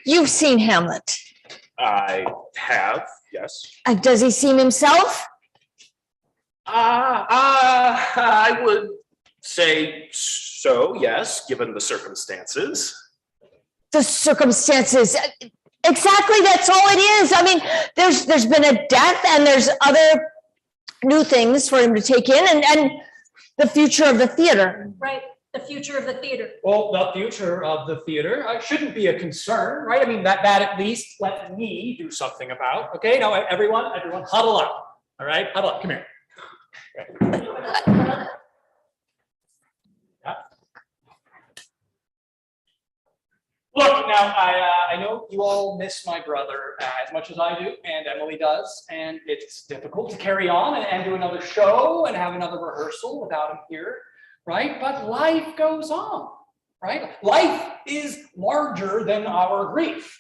you've seen Hamlet. I have, yes. Does he seem himself? I would say so, yes, given the circumstances. The circumstances. Exactly, that's all it is. I mean, there's been a death and there's other new things for him to take in and the future of the theater. Right, the future of the theater. Well, the future of the theater shouldn't be a concern, right? I mean, that at least let me do something about. Okay, now everyone huddle up. All right, huddle up. Come here. Yeah. Look, now I know you all miss my brother as much as I do, and Emily does, and it's difficult to carry on and do another show and have another rehearsal without him here, right? But life goes on, right? Life is larger than our grief,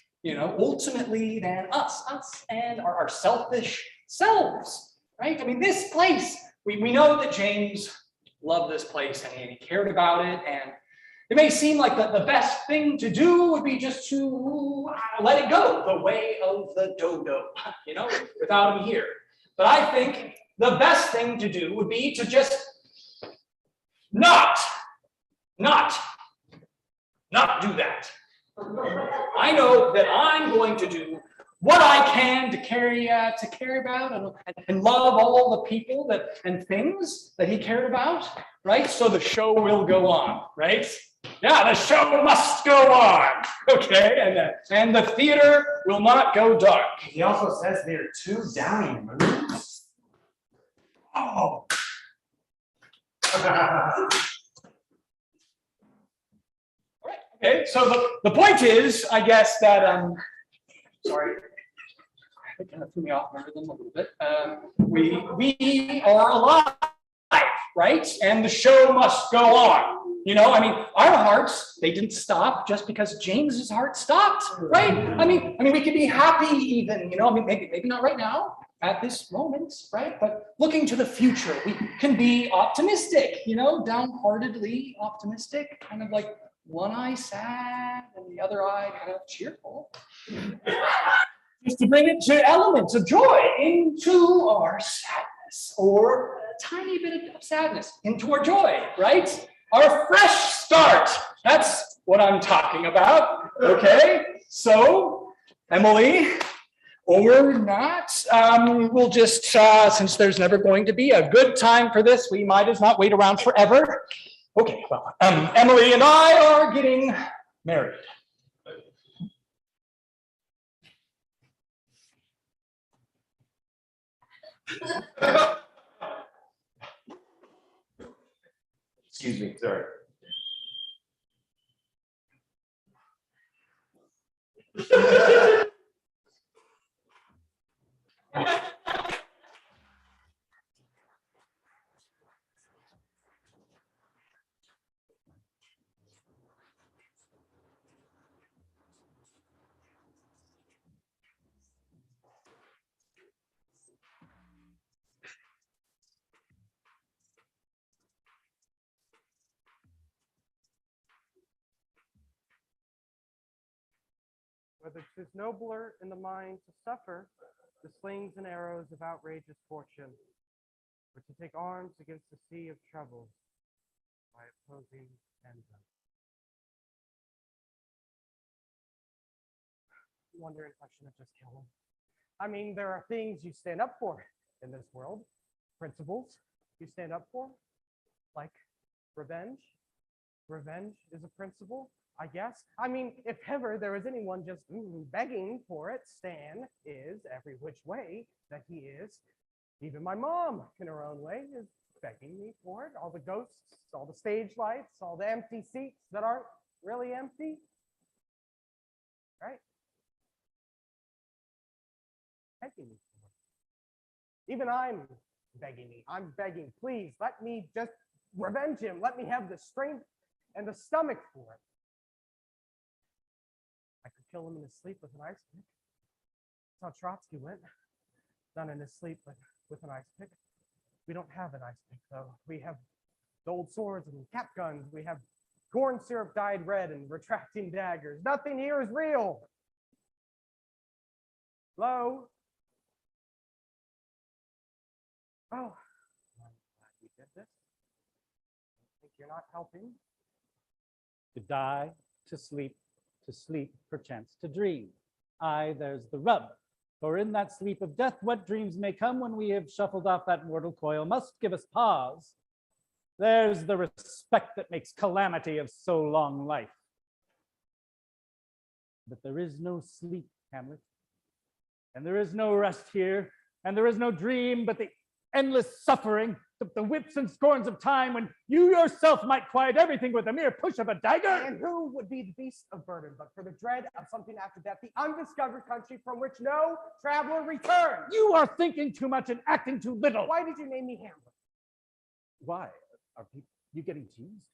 ultimately than us and our selfish selves, right? I mean, this place, we know that James loved this place and he cared about it. And it may seem like the best thing to do would be just to let it go the way of the dodo, you know, without him here. But I think the best thing to do would be to just not do that. I know that I'm going to do what I can to care about and love all the people and things that he cared about, right? So the show will go on, right? Yeah, the show must go on, okay? And the theater will not go dark. He also says there are 2 dying moves. Oh. Okay, so the point is, I guess that sorry, it kind of threw me off my rhythm a little bit. We are alive, right? And the show must go on. You know, I mean, our hearts, they didn't stop just because James's heart stopped, right? I mean, we could be happy even, you know, I mean, maybe not right now at this moment, right? But looking to the future, we can be optimistic, you know, downheartedly optimistic, kind of like one eye sad and the other eye kind of cheerful. Just to bring it to elements of joy into our sadness, or a tiny bit of sadness into our joy, right? Our fresh start. That's what I'm talking about. Okay, so Emily, or not, we'll just, since there's never going to be a good time for this, we might as not wait around forever. Okay, well, Emily and I are getting married. Excuse me, sorry. Whether 'tis nobler in the mind to suffer the slings and arrows of outrageous fortune, or to take arms against the sea of troubles by opposing envy. Wondering if I shouldn't have just killed him. I mean, there are things you stand up for in this world, principles you stand up for, like revenge. Revenge is a principle, I guess. I mean, if ever there is anyone just begging for it, Stan is every which way that he is. Even my mom, in her own way, is begging me for it. All the ghosts, all the stage lights, all the empty seats that aren't really empty. Right? Begging me for it. Even I'm begging me. I'm begging, please, let me just revenge him. Let me have the strength and the stomach for it. I could kill him in his sleep with an ice pick. That's how Trotsky went. Not in his sleep, but with an ice pick. We don't have an ice pick, though. We have the old swords and cap guns. We have corn syrup dyed red and retracting daggers. Nothing here is real. Hello? Oh, I'm glad we did this. I think you're not helping. To die, to sleep, perchance to dream. Aye, there's the rub. For in that sleep of death, what dreams may come when we have shuffled off that mortal coil must give us pause. There's the respect that makes calamity of so long life. But there is no sleep, Hamlet. And there is no rest here, and there is no dream, but the endless suffering, the whips and scorns of time when you yourself might quiet everything with a mere push of a dagger. And who would be the beast of burden but for the dread of something after death, the undiscovered country from which no traveler returns? You are thinking too much and acting too little. Why did you name me Hamlet? Why? Are you getting teased?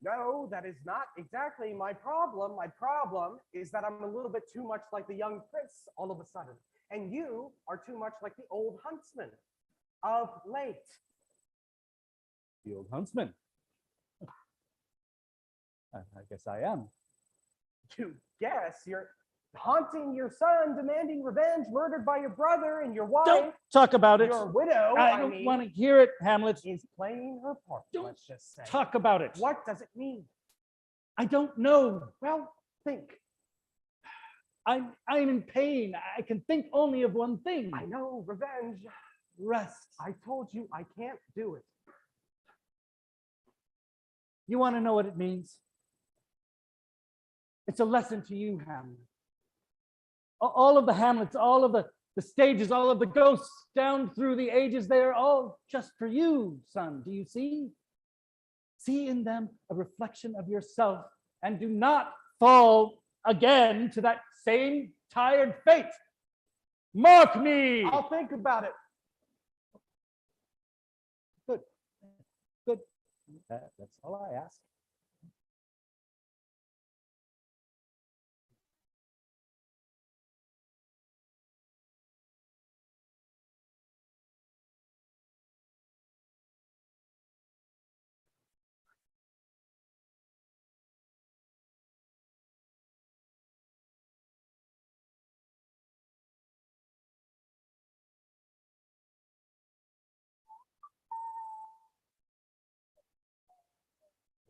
No, that is not exactly my problem. My problem is that I'm a little bit too much like the young prince all of a sudden. And you are too much like the old huntsman of late. the old huntsman. I guess I am. You guess you're haunting your son, demanding revenge, murdered by your brother and your wife. Don't talk about it. Your widow, I don't want to hear it, Hamlet. is playing her part. Let's just say. Talk about it. What does it mean? I don't know. Well, think. I'm in pain. I can think only of one thing. I know, revenge. Rest. I told you I can't do it. You want to know what it means? It's a lesson to you, Hamlet. All of the Hamlets, all of the stages, all of the ghosts down through the ages, they are all just for you, son. Do you see? See in them a reflection of yourself and do not fall again to that same tired fate. Mark me. I'll think about it. Good. Good. That's all I ask.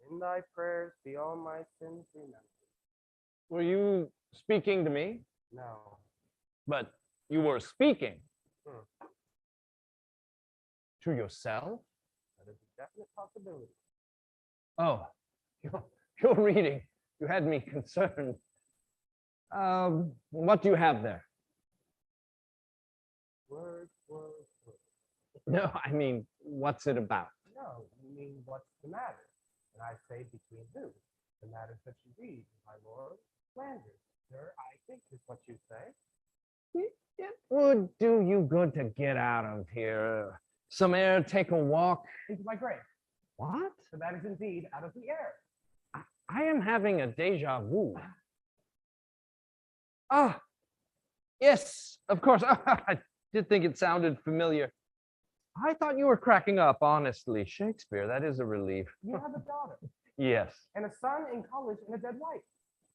In thy prayers, be all my sins remembered. Were you speaking to me? No. But you were speaking Hmm. to yourself? That is a definite possibility. Oh, you're reading. You had me concerned. What do you have there? Words. No, I mean, what's it about? No, you mean what's the matter? And I say between who? The matters that you read, my lord. Flanders, sir, I think is what you say. It would do you good to get out of here. Some air, take a walk. Into my grave. What? So that is indeed out of the air. I am having a deja vu. Ah, yes, of course. I did think it sounded familiar. I thought you were cracking up, honestly. Shakespeare, that is a relief. You have a daughter. Yes. And a son in college and a dead wife.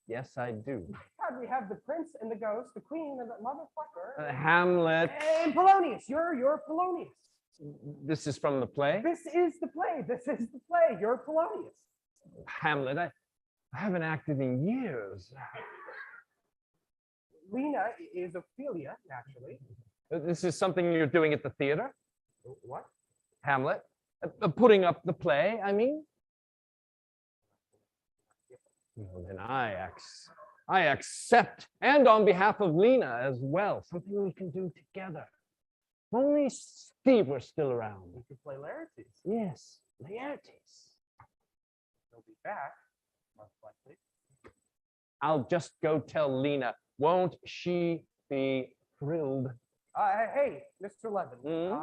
Yes, I do. God, we have the prince and the ghost, the queen and the motherfucker. Hamlet. And Polonius. You're Polonius. This is from the play? This is the play. This is the play. You're Polonius. Hamlet, I haven't acted in years. Lena is Ophelia, naturally. This is something you're doing at the theater? What? Hamlet? Putting up the play, I mean? Well, then I accept, and on behalf of Lena as well, something we can do together. If only Steve were still around. We could play Laertes. Yes, Laertes. He'll be back, most likely. I'll just go tell Lena. Won't she be thrilled? Hey, Mr. Levin.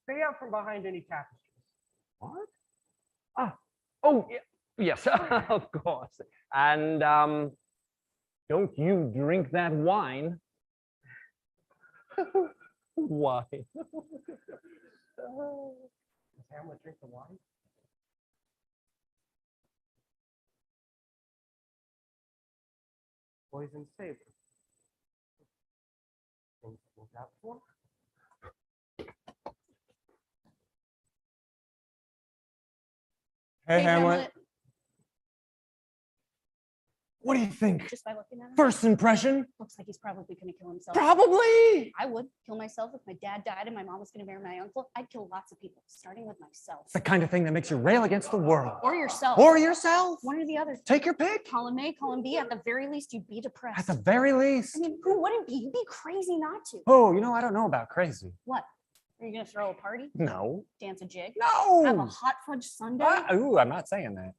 Stay out from behind any tapestries. What? Oh, yes, of course. And don't you drink that wine? Why? Does Hamlet drink the wine? Poison savor. Things to look out for. Hey, Hamlet. What do you think? Just by looking at him? First impression? Looks like he's probably gonna kill himself. Probably. I would kill myself if my dad died and my mom was gonna marry my uncle. I'd kill lots of people, starting with myself. It's the kind of thing that makes you rail against the world. Or yourself. Or yourself. One or the other. Take your pick. Column A, column B. At the very least, you'd be depressed. At the very least. I mean, who wouldn't be? You'd be crazy not to. Oh, I don't know about crazy. What? Are you gonna throw a party? No. Dance a jig? No. Have a hot fudge sundae? Ooh, I'm not saying that.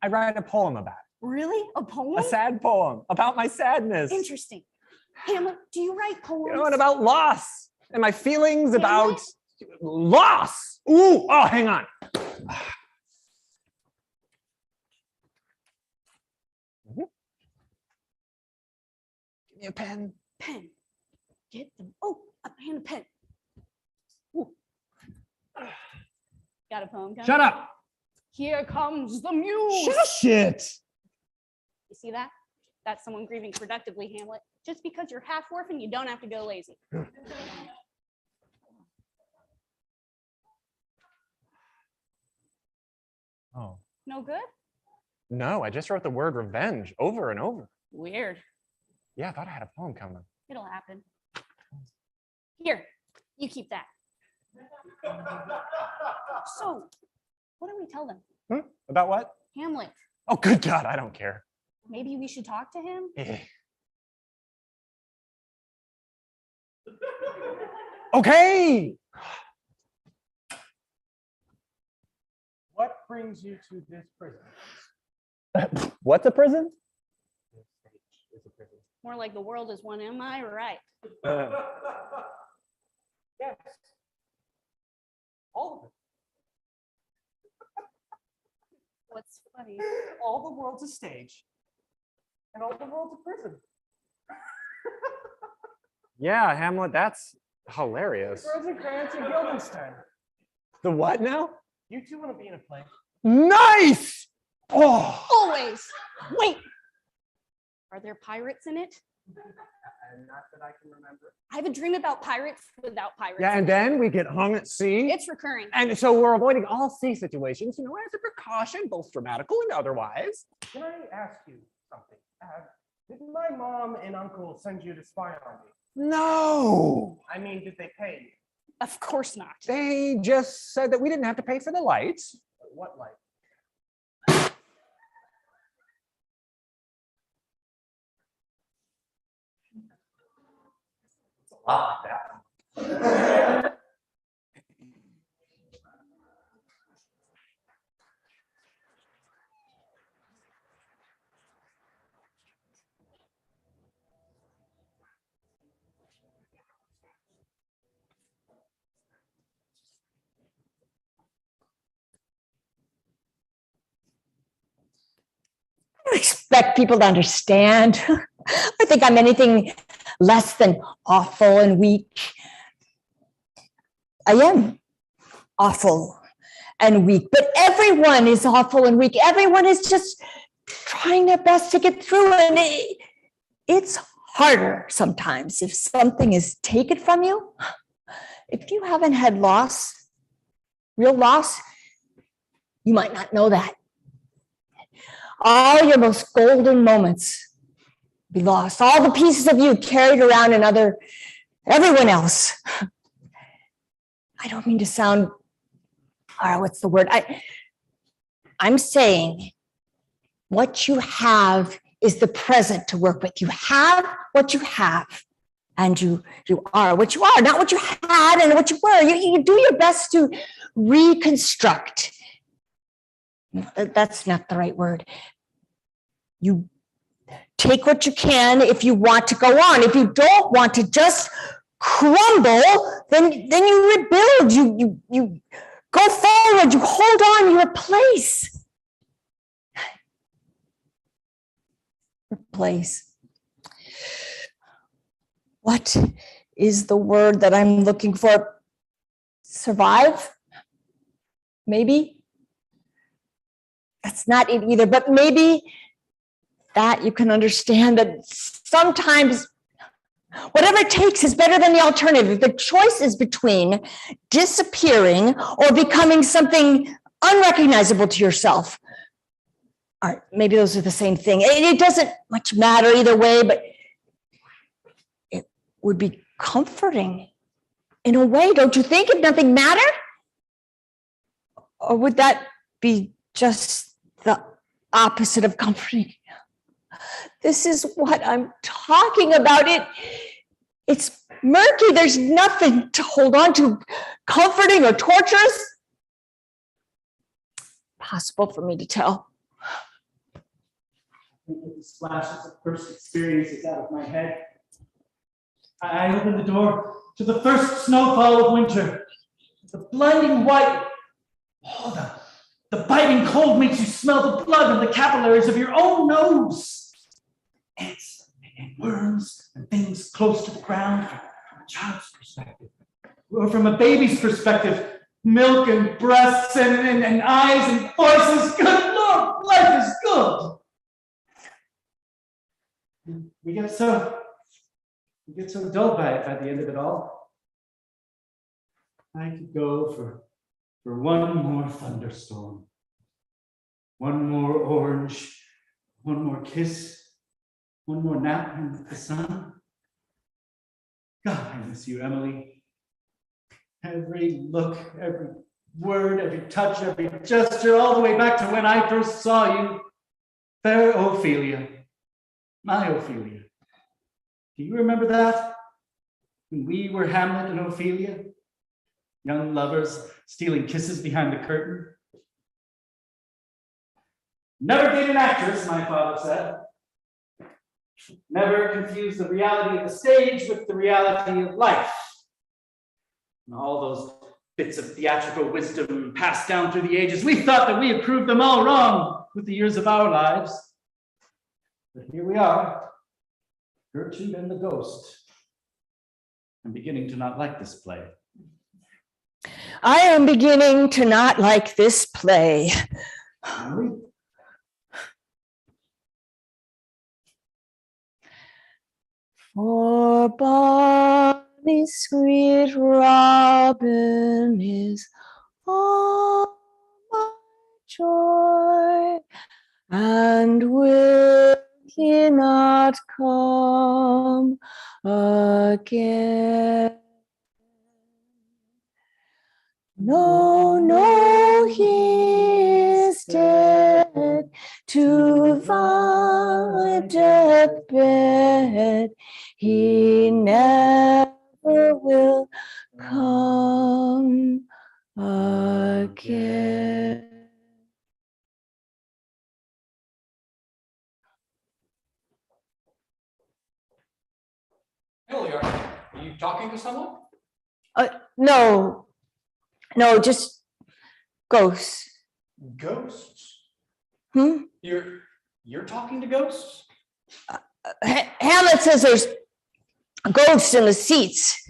I write a poem about it. Really? A poem? A sad poem about my sadness. Interesting. Hamlet, do you write poems? And about loss and my feelings about loss. Ooh, oh, hang on. Give me a pen. Pen. Get them. Oh, a pen, a pen. Ooh. Got a poem coming? Shut up. Here comes the muse. Shush it. You see that? That's someone grieving productively, Hamlet. Just because you're half orphan, you don't have to go lazy. Oh. No good? No, I just wrote the word revenge over and over. Weird. Yeah, I thought I had a poem coming. It'll happen. Here, you keep that. So, what do we tell them? About what? Hamlet. Oh, good God, I don't care. Maybe we should talk to him? Okay. What brings you to this prison? What's a prison? More like the world is one, am I right? Yes. All of it. What's funny? All the world's a stage. And all the world's a prison. Yeah, Hamlet, that's hilarious. Rosencrantz and Guildenstern. The what now? You two want to be in a play? Nice! Oh! Always. Wait. Are there pirates in it? Not that I can remember. I have a dream about pirates without pirates. Yeah, and then we get hung at sea. It's recurring. And so we're avoiding all sea situations, as a precaution, both grammatical and otherwise. Can I ask you something? Did my mom and uncle send you to spy on me? No. I mean, did they pay you? Of course not. They just said that we didn't have to pay for the lights. What light? I don't expect people to understand. I think I'm anything less than awful and weak. I am awful and weak, but everyone is awful and weak. Everyone is just trying their best to get through, and it's harder sometimes if something is taken from you. If you haven't had loss, real loss, you might not know that. All your most golden moments be lost. All the pieces of you carried around in everyone else. I don't mean to sound, what's the word? I'm saying what you have is the present to work with. You have what you have, and you are what you are, not what you had and what you were. You do your best to reconstruct. That's not the right word. You take what you can if you want to go on. If you don't want to just crumble, then you rebuild. You go forward. You hold on your place. Replace. What is the word that I'm looking for? Survive? Maybe? That's not it either, but maybe that you can understand that sometimes whatever it takes is better than the alternative. The choice is between disappearing or becoming something unrecognizable to yourself. All right, maybe those are the same thing. It doesn't much matter either way, but it would be comforting in a way, don't you think, if nothing mattered? Or would that be just the opposite of comforting? This is what I'm talking about. It's murky. There's nothing to hold on to, comforting or torturous. Possible for me to tell. With the splashes of first experiences out of my head, I opened the door to the first snowfall of winter. The blinding white. Oh, the biting cold makes you smell the blood in the capillaries of your own nose. Ants and worms and things close to the ground from a child's perspective, or from a baby's perspective. milk and breasts and eyes and voices. Good Lord, life is good. We get so dull by it by the end of it all. I could go for one more thunderstorm, one more orange, one more kiss, one more nap in the sun. God, I miss you, Emily. Every look, every word, every touch, every gesture, all the way back to when I first saw you. Fair Ophelia, my Ophelia. Do you remember that? When we were Hamlet and Ophelia? Young lovers stealing kisses behind the curtain. Never date an actress, my father said. Never confuse the reality of the stage with the reality of life. And all those bits of theatrical wisdom passed down through the ages, we thought that we had proved them all wrong with the years of our lives. But here we are, Gertrude and the Ghost. I'm beginning to not like this play. I am beginning to not like this play. For bonny sweet Robin is all my joy, and will he not come again? No, no, he is dead to thy deathbed. He never will come again. Emily, are you talking to someone? No, just ghosts. Ghosts? Hmm? You're talking to ghosts? Hamlet says there's ghosts in the seats.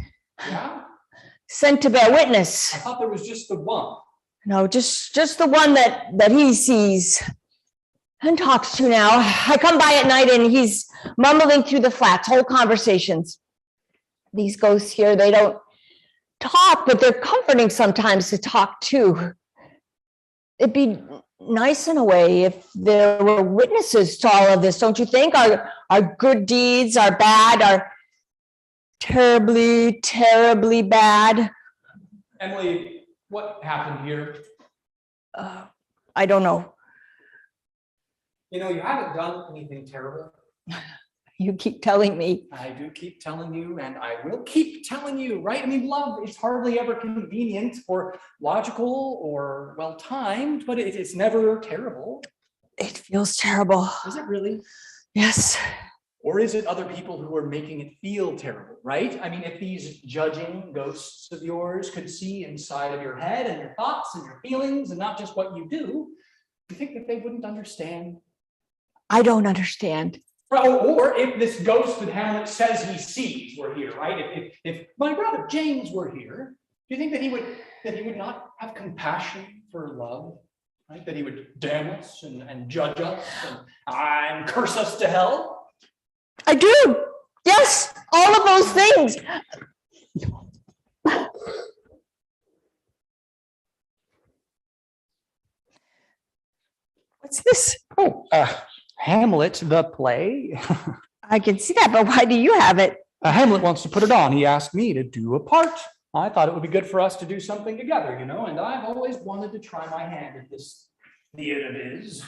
Yeah? Sent to bear witness. I thought there was just the one. No, just the one that he sees and talks to now. I come by at night and he's mumbling through the flats, whole conversations. These ghosts here, they don't talk, but they're comforting sometimes to talk too. It'd be nice in a way if there were witnesses to all of this, don't you think? Our good deeds, our bad, our terribly, terribly bad. Emily, what happened here? I don't know. You know, you haven't done anything terrible. You keep telling me. I do keep telling you, and I will keep telling you, right? I mean, love is hardly ever convenient or logical or well-timed, but it's never terrible. It feels terrible. Is it really? Yes. Or is it other people who are making it feel terrible, right? I mean, if these judging ghosts of yours could see inside of your head and your thoughts and your feelings and not just what you do you think that they wouldn't understand? I don't understand. Or if this ghost that Hamlet says he sees were here, right? If my brother James were here, do you think that he would not have compassion for love, right? That he would damn us and judge us and curse us to hell? I do. Yes, all of those things. What's this? Oh, Hamlet, the play. I can see that, but why do you have it? Hamlet wants to put it on. He asked me to do a part. I thought it would be good for us to do something together, you know, and I've always wanted to try my hand at this theater biz.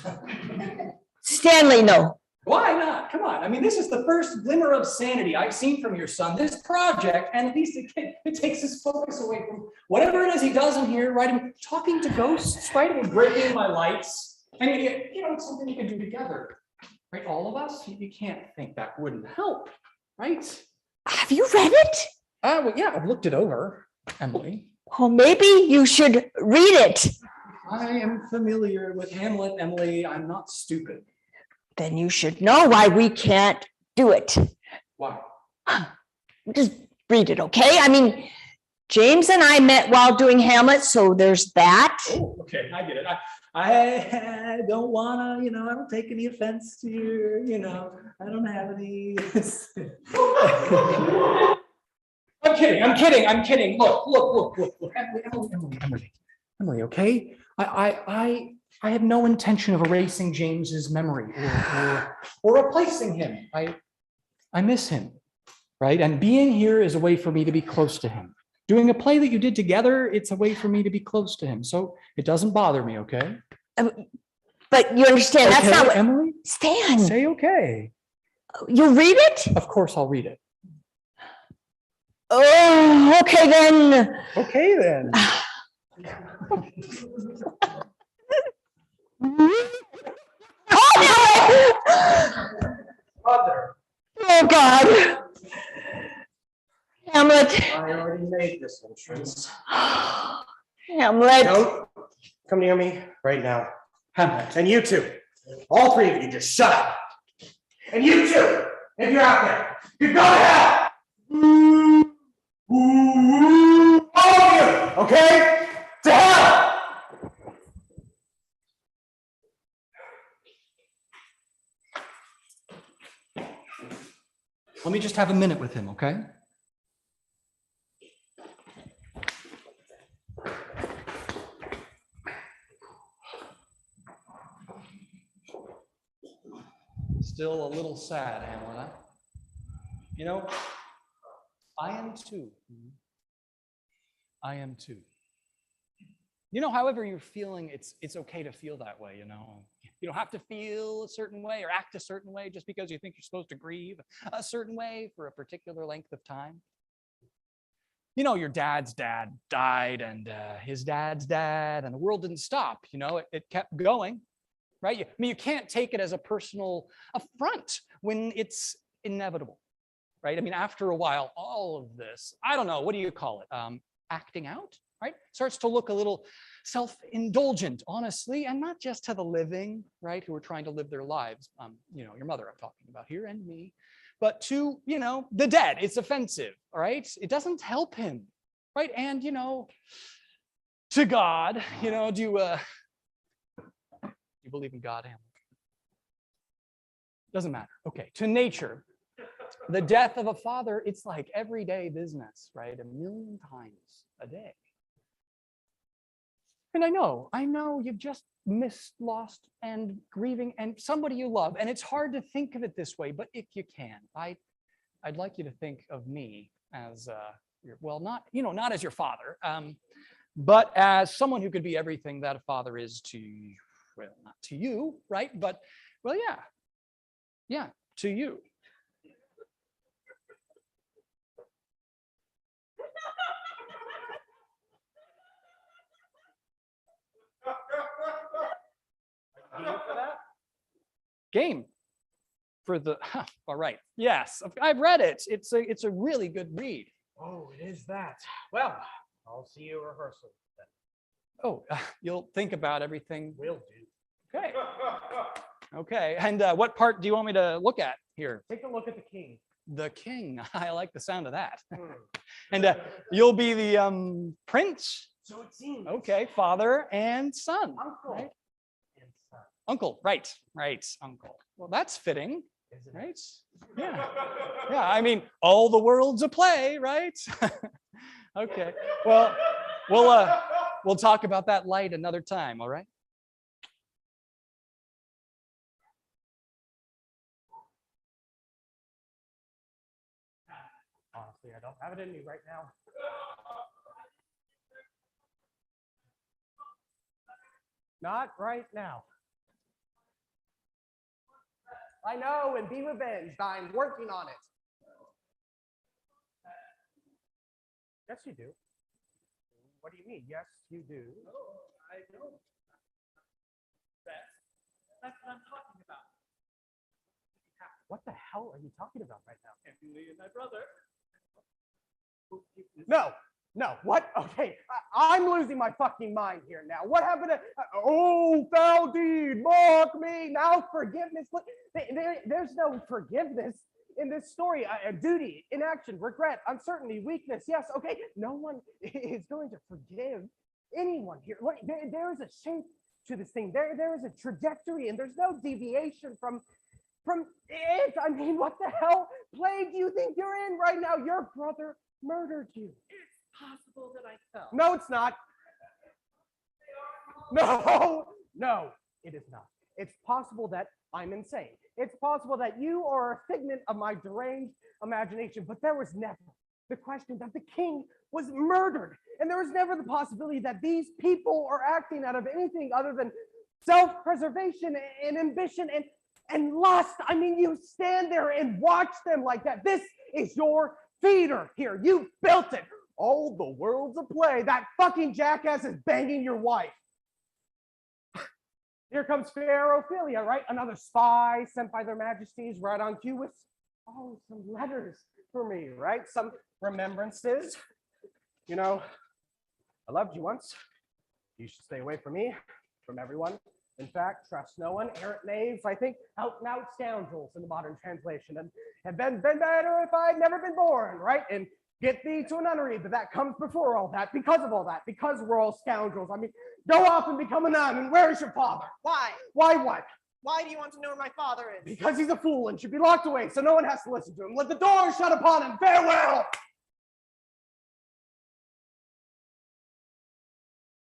Stanley, no. Why not? Come on. I mean, this is the first glimmer of sanity I've seen from your son, this project, and at least it takes his focus away from whatever it is he does in here, right? I mean, talking to ghosts, right? I mean, breaking my lights. I mean, you know, it's something you can do together, right? All of us, you can't think that wouldn't help, right? Have you read it? Well, yeah, I've looked it over, Emily. Well, maybe you should read it. I am familiar with Hamlet, Emily. I'm not stupid. Then you should know why we can't do it. Why? Just read it, okay? I mean, James and I met while doing Hamlet, so there's that. Oh, okay, I get it. I don't wanna, I don't take any offense to your, I don't have any. I'm kidding. Look. Emily, okay? I have no intention of erasing James's memory or replacing him. I miss him, right? And being here is a way for me to be close to him. Doing a play that you did together, it's a way for me to be close to him. So it doesn't bother me, okay? But you understand, okay, that's not what, Emily? Stan. Say okay. You read it? Of course I'll read it. Oh, okay then. Okay then. Mother. Oh God. Hamlet. I already made this entrance. Hamlet. Don't come near me right now. Hamlet. And you two. All three of you just shut up. And you two, if you're out there, you go to hell. All of you, okay? To hell. Let me just have a minute with him, okay? Still a little sad, Hamlet. I am too. I am too. However you're feeling, it's okay to feel that way, You don't have to feel a certain way or act a certain way just because you think you're supposed to grieve a certain way for a particular length of time. Your dad's dad died and his dad's dad, and the world didn't stop, it kept going, right? You can't take it as a personal affront when it's inevitable, right? After a while, all of this, I don't know, what do you call it? Acting out, right? Starts to look a little self-indulgent, honestly, and not just to the living, right, who are trying to live their lives. Your mother I'm talking about here and me, but to, the dead. It's offensive, all right? It doesn't help him, right? And, to God, do you believe in God, Hamlet? Doesn't matter. Okay, to nature, the death of a father, it's like everyday business, right? 1,000,000 times a day. And I know you've just missed, lost, and grieving, and somebody you love, and it's hard to think of it this way, but if you can, I'd like you to think of me as, not as your father, but as someone who could be everything that a father is to, well, not to you, right? But, well, yeah, to you. Game for the all right. Yes, I've read it. It's a really good read. Oh, it is that. Well, I'll see you at rehearsal then. Oh, you'll think about everything. Will do. Okay. Okay. And what part do you want me to look at here? Take a look at the king. The king. I like the sound of that. And you'll be the prince. So it seems. Okay, father and son. Uncle. Right? Uncle, right, uncle. Well, that's fitting, right? Yeah. All the world's a play, right? Okay. Well, we'll talk about that light another time. All right. Honestly, I don't have it in me right now. Not right now. I know, and be revenged. I'm working on it. Yes, you do. What do you mean? Yes, you do. No, I don't. That's what I'm talking about. What the hell are you talking about right now? Emily and my brother. No, what? Okay, I'm losing my fucking mind here now. What happened to, oh, foul deed, mock me, now forgiveness. There's no forgiveness. in this story. Duty, inaction, regret, uncertainty, weakness. Yes, okay. No one is going to forgive anyone here. Look, there is a shape to this thing. There is a trajectory, and there's no deviation from it. I mean, what the hell plague do you think you're in right now? Your brother murdered you. It's possible that I fell. No, it's not. No, it is not. It's possible that I'm insane. It's possible that you are a figment of my deranged imagination, but there was never the question that the king was murdered. And there was never the possibility that these people are acting out of anything other than self-preservation and ambition and lust. I mean, you stand there and watch them like that. This is your theater here. You built it. All the world's a play. That fucking jackass is banging your wife. Here comes fair Ophelia, right? Another spy sent by their majesties right on cue with, oh, some letters for me, right? Some remembrances. You know, I loved you once. You should stay away from me, from everyone. In fact, trust no one. Errant knaves, I think, out and out scoundrels in the modern translation. And have been better if I'd never been born, right? And get thee to a nunnery, but that comes before all that, because of all that, because we're all scoundrels. I mean, go off and become a nun, and where is your father? Why? Why what? Why do you want to know where my father is? Because he's a fool and should be locked away, so no one has to listen to him. Let the door shut upon him. Farewell!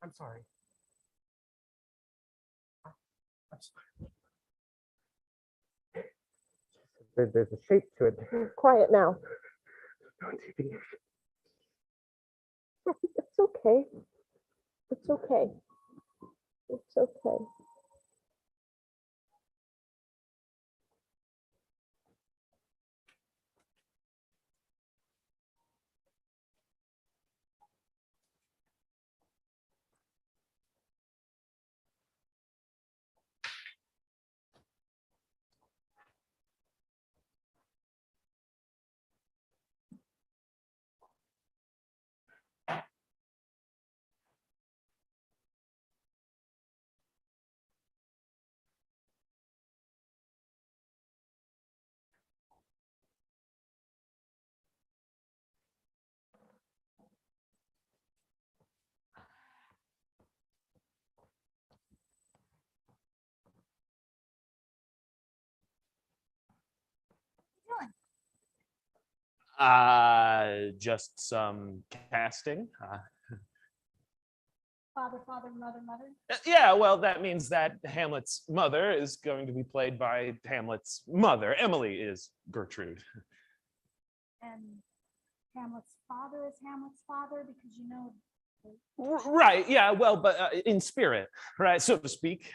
I'm sorry. I'm sorry. There's a shape to it. Quiet now. No deviation. It's okay. It's okay. It's okay. Just some casting. Father, father, mother, mother. Yeah, well, that means that Hamlet's mother is going to be played by Hamlet's mother. Emily is Gertrude. And Hamlet's father is Hamlet's father because you know. Right, yeah, well, but in spirit, right, so to speak.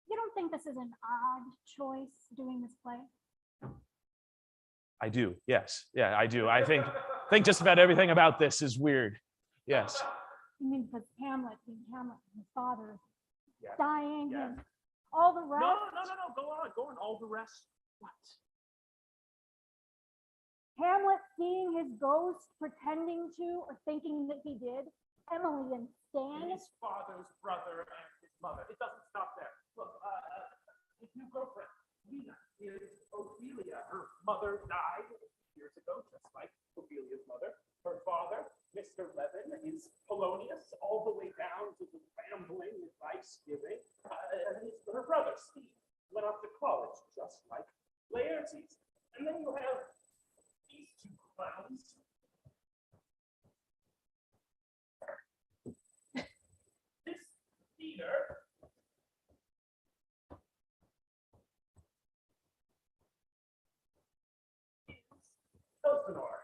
You don't think this is an odd choice doing this play? I do, yes. Yeah, I do. I think just about everything about this is weird. Yes. You mean because Hamlet, being Hamlet, his father is Yeah. dying, Yeah. and all the rest? No. Go on. All the rest. What? Hamlet seeing his ghost, pretending to, or thinking that he did. Emily and Stan. His father's brother and his mother. It doesn't stop there. Look, his new girlfriend, Lena, is Ophelia. Her mother died years ago, just like Ophelia's mother. Her father, Mr. Levin, is Polonius, all the way down to the rambling advice-giving. Her brother, Steve, went off to college, just like Laertes. And then you have these two clowns. This theater Elsinore,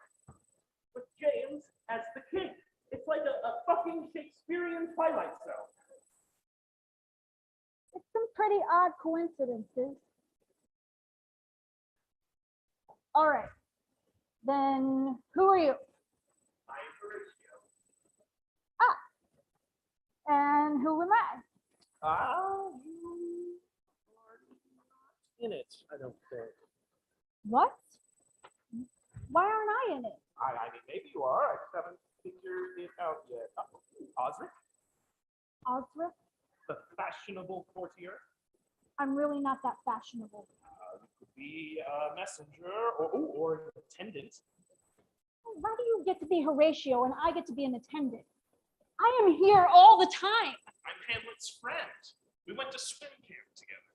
with James as the king. It's like a fucking Shakespearean Twilight Zone. It's some pretty odd coincidences. All right. Then who are you? I'm Horatio. Ah. And who am I? You are not in it, I don't think. What? Why aren't I in it? I mean, maybe you are. I just haven't figured it out yet. Osric, Osric? the fashionable courtier. I'm really not that fashionable. You could be a messenger or an attendant. Why do you get to be Horatio and I get to be an attendant? I am here all the time. I'm Hamlet's friend. We went to swim camp together.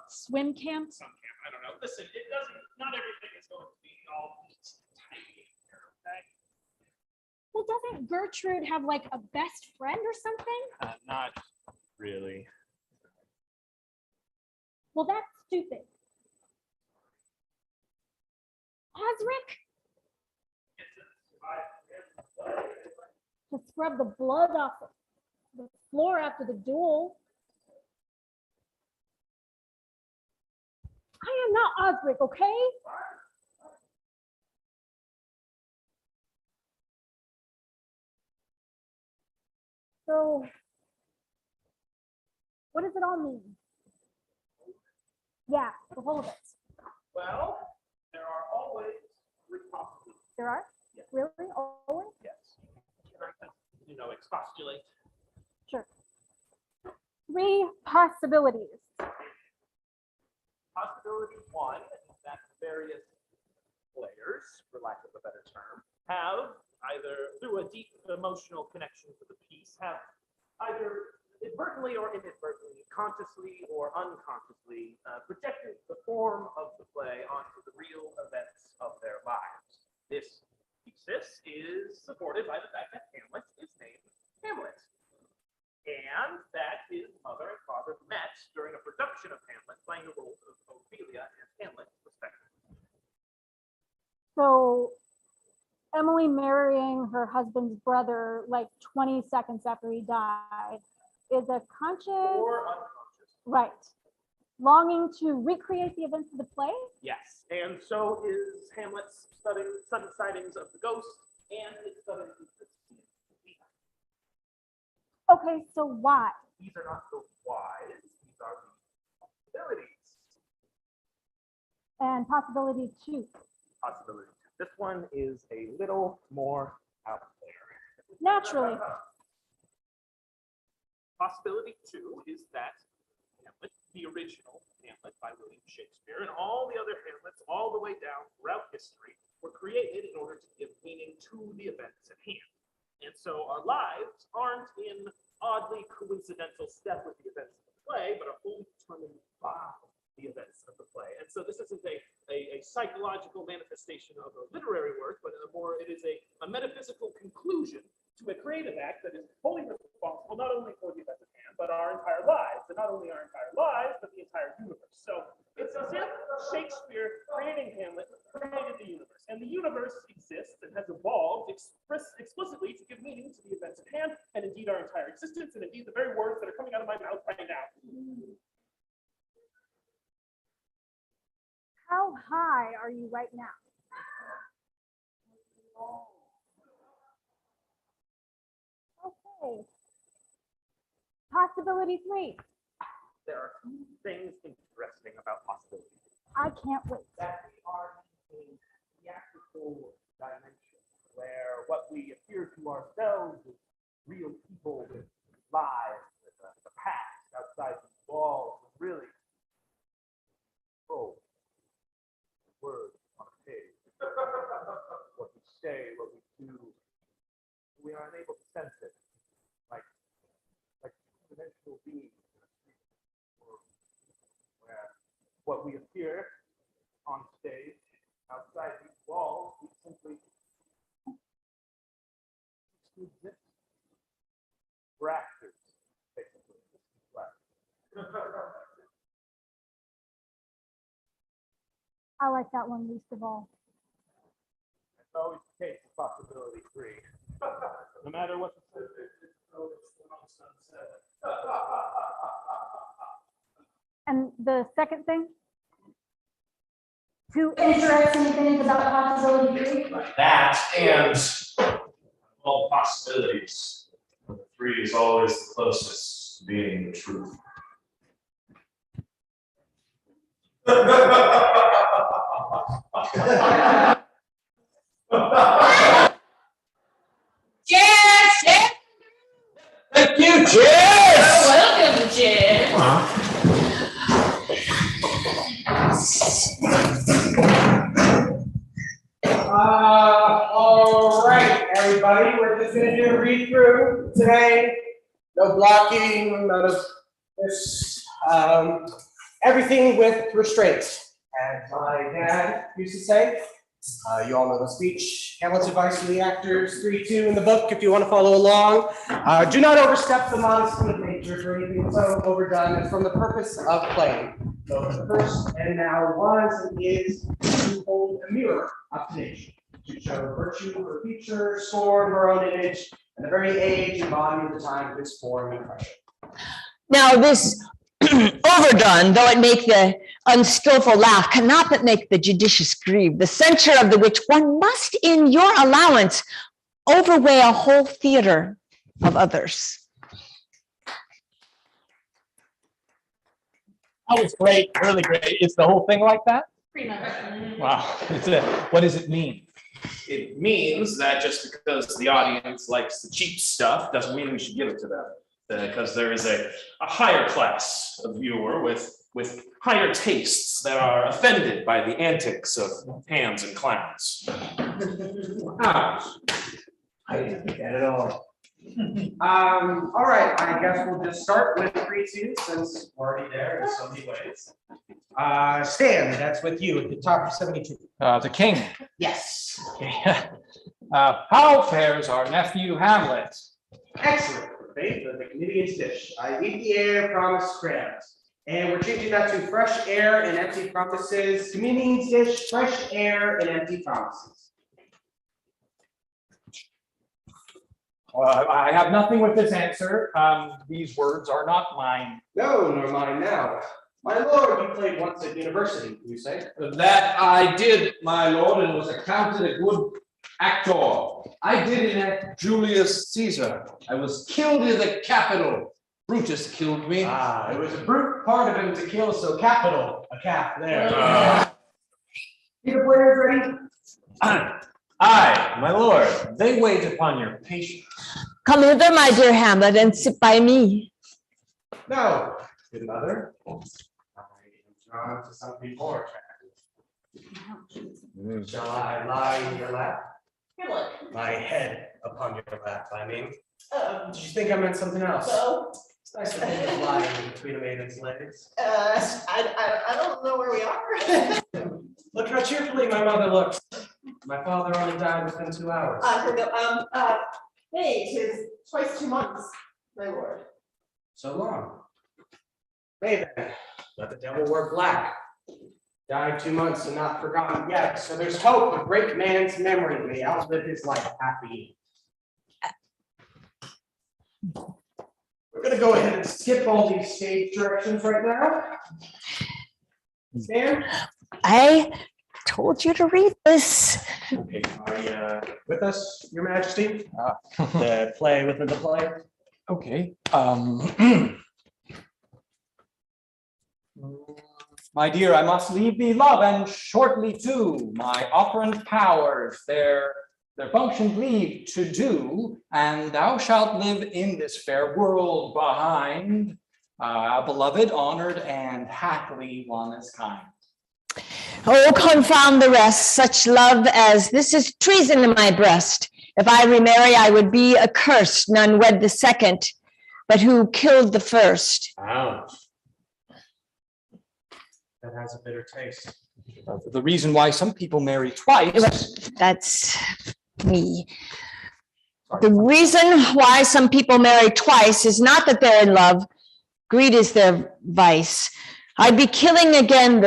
Swim camp? Some camp, I don't know. Listen, it doesn't, not everything is going to be all neat and tidy here, okay? Well, doesn't Gertrude have like a best friend or something? Not really. Well, that's stupid. Osric? To scrub the blood off the floor after the duel. I am not Osric, okay? So, what does it all mean? Yeah, the whole of it. Well, there are always three possibilities. There are? Yes. Really? Always? Yes. You know, expostulate. Sure. Three possibilities. Possibility one is that various players, for lack of a better term, have either through a deep emotional connection to the piece, have either inadvertently or inadvertently, consciously or unconsciously, projected the form of the play onto the real events of their lives. This thesis is supported by the fact that Hamlet is named Hamlet, and that his mother and father met during a production of Hamlet, playing the roles of Ophelia and Hamlet, respectively. So, Emily marrying her husband's brother like 20 seconds after he died is a conscious Or unconscious. right longing to recreate the events of the play. Yes, and so is Hamlet's sudden sightings of the ghost and his sudden interest in the Okay, so why? These are not the whys, these are the possibilities. And possibility two. Possibility two. This one is a little more out there. Naturally. Possibility two is that Hamlet, the original Hamlet by William Shakespeare, and all the other Hamlets all the way down throughout history were created in order to give meaning to the events at hand. And so our lives aren't in oddly coincidental step with the events of the play, but are fully determined by the events of the play. And so this isn't a psychological manifestation of a literary work, but it is a metaphysical conclusion to a creative act that is wholly responsible not only for the events at hand, but our entire lives. And not only our entire lives, but the entire universe. So it's as if Shakespeare, creating Hamlet, created the universe. And the universe exists and has evolved explicitly to give meaning to the events at hand, and indeed our entire existence, and indeed the very words that are coming out of my mouth right now. How high are you right now? Okay. Possibility three. There are two things interesting about possibility. I can't wait. That we are in a theatrical dimension where what we appear to ourselves is real people with lives, with the past outside these walls, and really, words on a page. What we say, what we do, we are unable to sense it, like two-dimensional beings in a world where what we appear on stage outside these walls, we simply exist. We're actors, basically. I like that one least of all. It's always the case with possibility three. No matter what the And the second thing? Two interesting things about possibility three. That and all possibilities. The three is always the closest to being the truth. Cheers! Thank you, cheers! Welcome, cheers. No blocking, none of this. Everything with restraints. As my dad used to say. You all know the speech, Hamlet's advice to the actors, 3-2 in the book, if you want to follow along. Do not overstep the modesty of nature for anything so overdone. It's from the purpose of playing. So the first and now was and is to hold a mirror up to nature, to show virtue of her feature, scorn of her own image, and the very age and body of the time of its form and pressure. Now this overdone, though it make the unskillful laugh, cannot but make the judicious grieve, the censure of the which one must in your allowance overweigh a whole theater of others. That was great, really great. Is the whole thing like that? Pretty much. Wow. What does it mean? It means that just because the audience likes the cheap stuff doesn't mean we should give it to them. Because there is a higher class of viewer with higher tastes that are offended by the antics of hams and clowns. I didn't get it all. All right, I guess we'll just start with 3-2 since we're already there in so many ways. Stan, that's with you at the top of 72. The king. Yes. Okay. How fares our nephew Hamlet? Excellent. Faith of the comedian's dish. I eat the air, promise crabs. And we're changing that to fresh air and empty promises. Comedian's dish, fresh air and empty promises. I have nothing with this answer. These words are not mine. No, nor mine now. My lord, you played once at university, you say? That I did, my lord, and was accounted a good actor. I did it at Julius Caesar. I was killed in the Capitol. Brutus killed me. It was a brute part of him to kill, so capital, a cap there. Peter players ready? Aye, my lord, they wait upon your patience. Come hither, my dear Hamlet, and sit by me. No, good mother. I am drawn to something more attractive. Shall I lie in your lap? My head upon your lap, I mean. Did you think I meant something else? So, It's nice to think of lying between a maiden's legs. I don't know where we are. Look how cheerfully my mother looks. My father only died within 2 hours. Here we go. Hey, 'tis twice 2 months, my lord. So long. Hey then, let the devil wear black. Died 2 months and not forgotten yet. So there's hope. A great man's memory may outlive his life happy. We're gonna go ahead and skip all these stage directions right now. Stan? I told you to read this. Okay, are you with us, Your Majesty? The play within the play? Okay. My dear, I must leave thee, love, and shortly too. My operant powers their functions leave to do, and thou shalt live in this fair world behind, beloved, honored, and happily one as kind. Oh, confound the rest, such love as this is treason in my breast. If I remarry, I would be accursed, none wed the second, but who killed the first. Ouch. That has a bitter taste. The reason why some people marry twice. That's me. The reason why some people marry twice is not that they're in love. Greed is their vice. I'd be killing again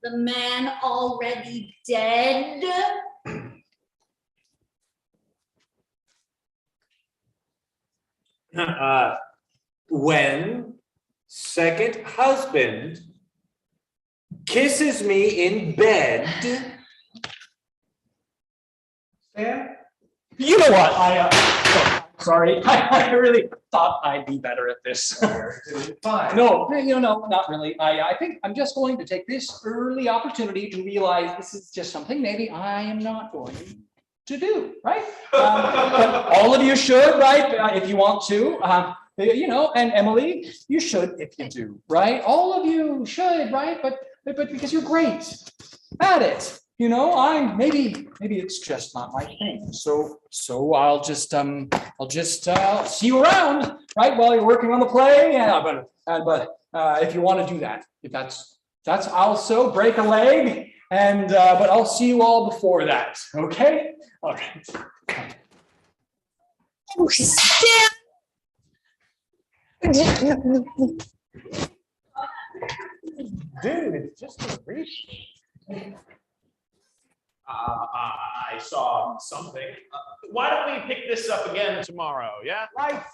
The man already dead? When second husband kisses me in bed. Stan? You know what? Sorry. I really thought I'd be better at this. Fine. No, not really. I think I'm just going to take this early opportunity to realize this is just something maybe I am not going to do, right? But all of you should, right? If you want to, and Emily, you should if you do, right? All of you should, right? But because you're great at it. you know, maybe it's just not my thing. So I'll just see you around, right, while you're working on the play. Yeah, but if you want to do that, if that's also break a leg, and but I'll see you all before that. Okay? All right. Oh, Stan! Dude, it's just a reach. I saw something. Why don't we pick this up again tomorrow, yeah? Lights!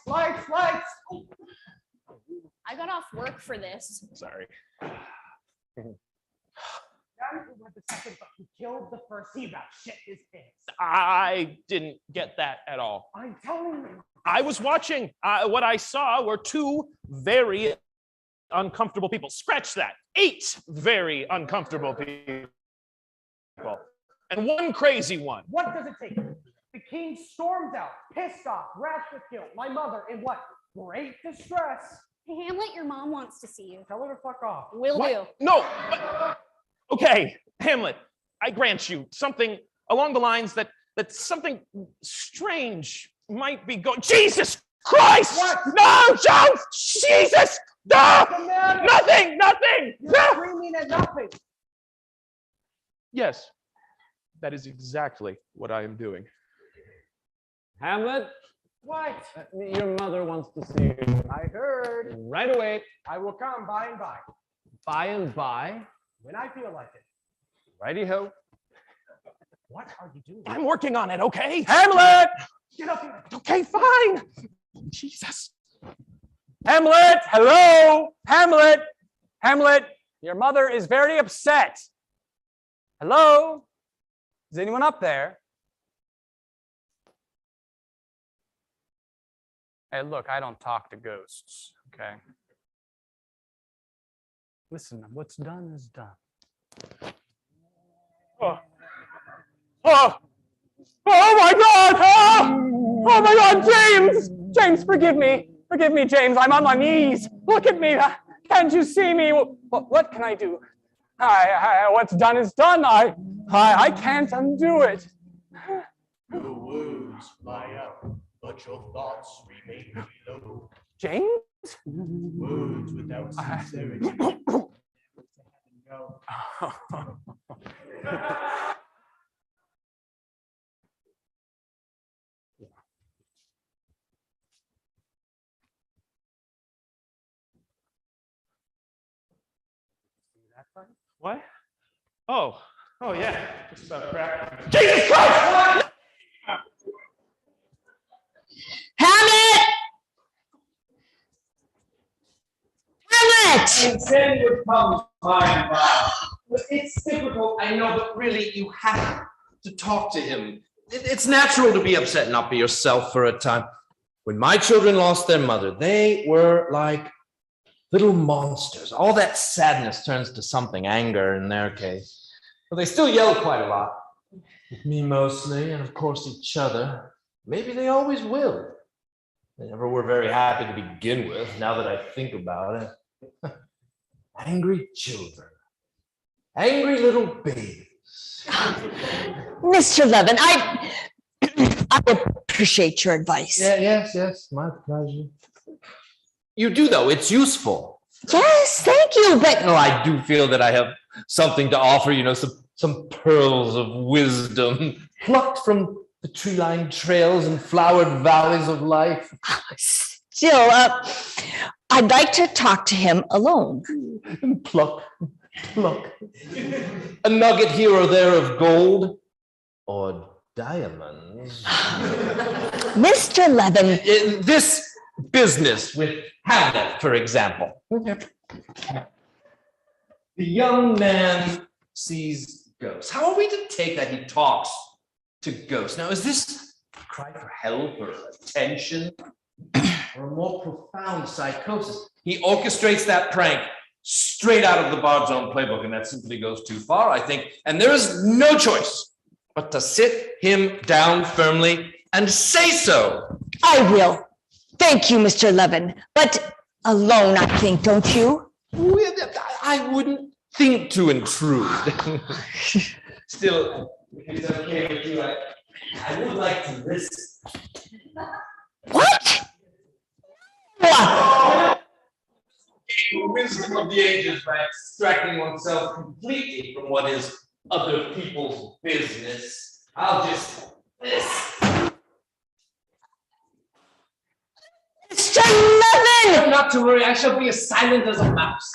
I got off work for this. Sorry. The second, but he killed the first. He about shit his pants. I didn't get that at all. I'm telling you. I was watching. What I saw were two very uncomfortable people. Scratch that. 8 very uncomfortable people. And one crazy one. What does it take? The king stormed out, pissed off, wrath to kill my mother in what? Great distress. Hey, Hamlet, your mom wants to see you. Tell her to fuck off. Will do. No. Okay, Hamlet, I grant you something along the lines that something strange might be going. Jesus Christ! What? No, Joe! Jesus! No! Nothing! You're screaming at nothing. Yes, that is exactly what I am doing. Hamlet, What? your mother wants to see you. I heard. Right away. I will come by and by. By and by. When I feel like it. Righty-ho. What are you doing? I'm working on it, okay? Hamlet! Get up here. Okay, fine. Jesus. Hamlet! Hello! Hamlet! Hamlet! Your mother is very upset. Hello? Is anyone up there? Hey, look, I don't talk to ghosts, okay? Listen, what's done is done. Oh my God! Oh my God, James! James, forgive me. Forgive me, James. I'm on my knees. Look at me. Can't you see me? What can I do? What's done is done. I can't undo it. Your words fly up, but your thoughts remain below. James? Words without sincerity. What? Oh yeah. Just about cracked. Jesus Christ! Hamlet! Hamlet! Then would come by and by. It's difficult, I know, but really, you have to talk to him. It's natural to be upset and not be yourself for a time. When my children lost their mother, they were like little monsters. All that sadness turns to something, anger in their case. But they still yell quite a lot. With me mostly, and of course each other. Maybe they always will. They never were very happy to begin with, now that I think about it. Angry children. Angry little babies. Mr. Levin, I appreciate your advice. Yes, my pleasure. You do, though. It's useful. Yes, thank you, but... No, I do feel that I have something to offer, some pearls of wisdom plucked from the tree-lined trails and flowered valleys of life. Still, I'd like to talk to him alone. Pluck. A nugget here or there of gold or diamonds. Mr. Levin. This business with Hamlet, for example. The young man sees ghosts. How are we to take that he talks to ghosts? Now, is this a cry for help or attention or a more profound psychosis? He orchestrates that prank straight out of the Bard's own playbook, and that simply goes too far, I think. And there is no choice but to sit him down firmly and say so. I will. Thank you, Mr. Levin. But alone, I think, don't you? I wouldn't think to intrude. Still, if it's okay with you, I would like to listen. What? Wisdom of the ages by extracting oneself completely from what is other people's business. I'll just listen. Mr. Levin! Not to worry, I shall be as silent as a mouse.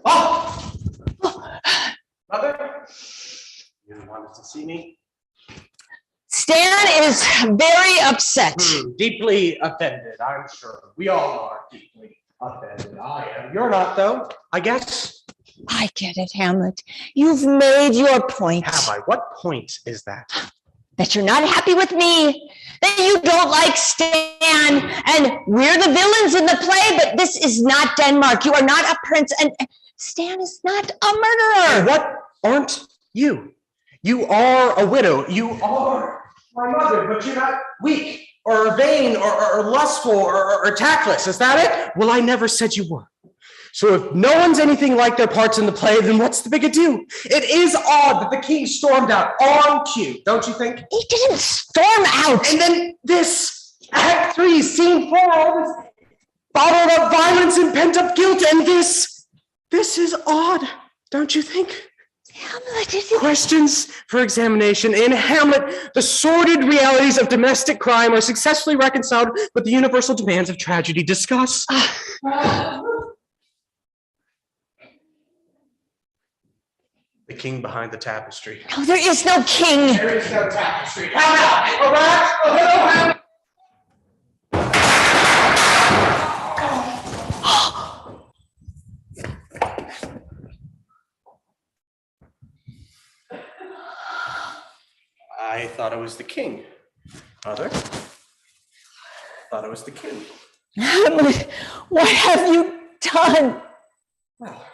Oh! Mother, you wanted to see me? Stan is very upset. Deeply offended, I'm sure. We all are deeply offended. I am. You're not, though, I guess. I get it, Hamlet. You've made your point. Have I? What point is that? That you're not happy with me, that you don't like Stan, and we're the villains in the play, but this is not Denmark. You are not a prince, and Stan is not a murderer. And what aren't you? You are a widow. You are my mother, but you're not weak or vain or lustful or tactless. Is that it? Well, I never said you were. So if no one's anything like their parts in the play, then what's the big ado? It is odd that the king stormed out on cue, don't you think? He didn't storm out. And then this, Act 3, Scene 4, all this bottled up violence and pent up guilt, and this is odd, don't you think? Hamlet, questions for examination. In Hamlet, the sordid realities of domestic crime are successfully reconciled with the universal demands of tragedy. Discuss. The king behind the tapestry. No, there is no king. There is no tapestry. Hamlet! All right? Oh, hello, Hamlet! I thought it was the king. Mother? Thought it was the king. Hamlet, what have you done? Well,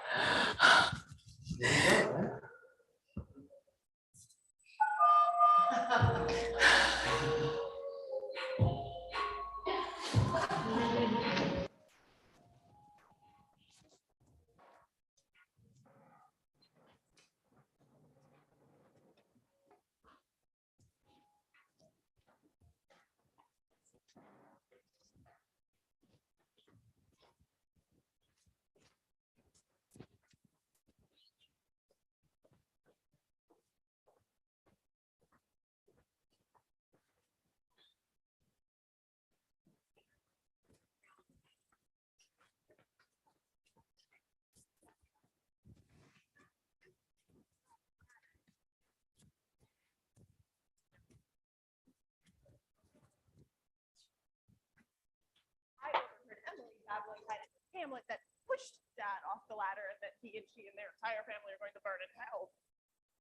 I overheard Emily babbling at Hamlet that pushed Dad off the ladder and that he and she and their entire family are going to burn in hell.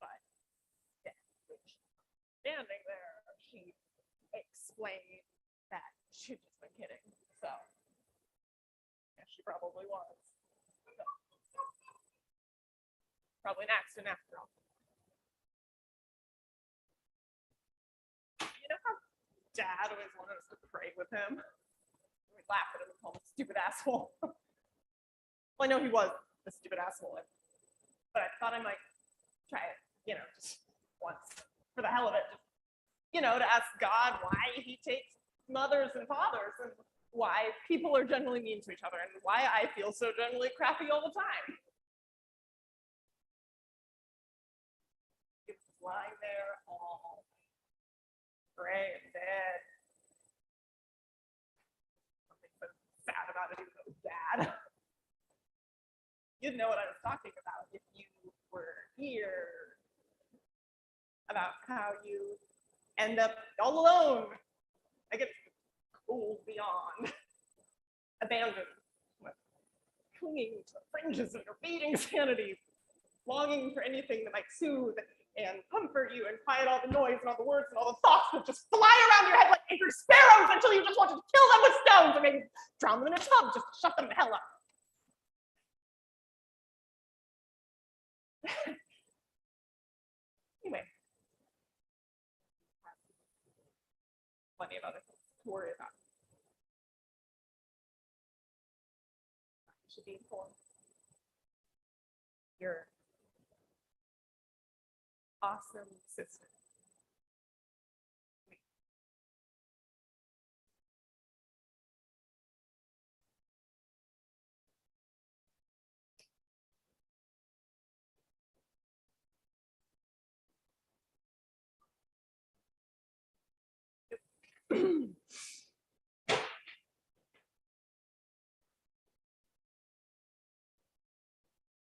But standing there, she explained that she'd just been kidding. So, yeah, she probably was. So, probably an accident after all. You know how Dad always wanted us to pray with him? We laugh at him and call him a stupid asshole. Well, I know he was a stupid asshole, but I thought I might try it, just once for the hell of it. Just, to ask God why he takes mothers and fathers and why people are generally mean to each other and why I feel so generally crappy all the time. He was lying there all gray and dead. Something so sad about it, even though it was Dad. You'd know what I was talking about if you were here. About how you end up all alone against the cold beyond, abandoned, clinging to the fringes of your fading sanity, longing for anything that might soothe and comfort you and quiet all the noise and all the words and all the thoughts that just fly around your head like angry sparrows until you just wanted to kill them with stones or maybe drown them in a tub just to shut them the hell up. Anyway, plenty of other things to worry about. be informed. Your awesome sister.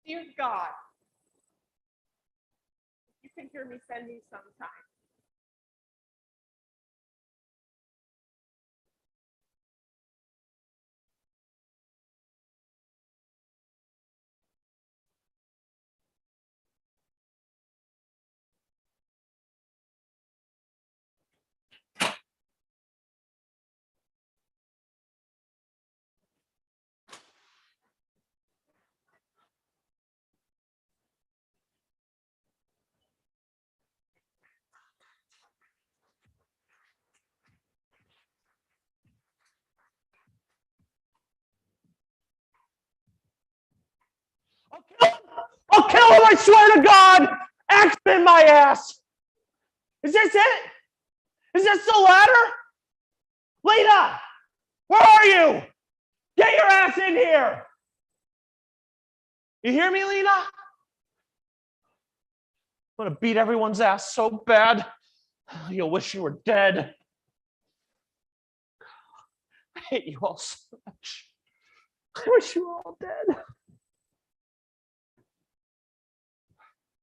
Dear God, if you can hear me, send me some time. I'll kill him, I swear to God! Axe in my ass! Is this it? Is this the ladder? Lena! Where are you? Get your ass in here! You hear me, Lena? I'm gonna beat everyone's ass so bad, you'll wish you were dead. I hate you all so much. I wish you were all dead.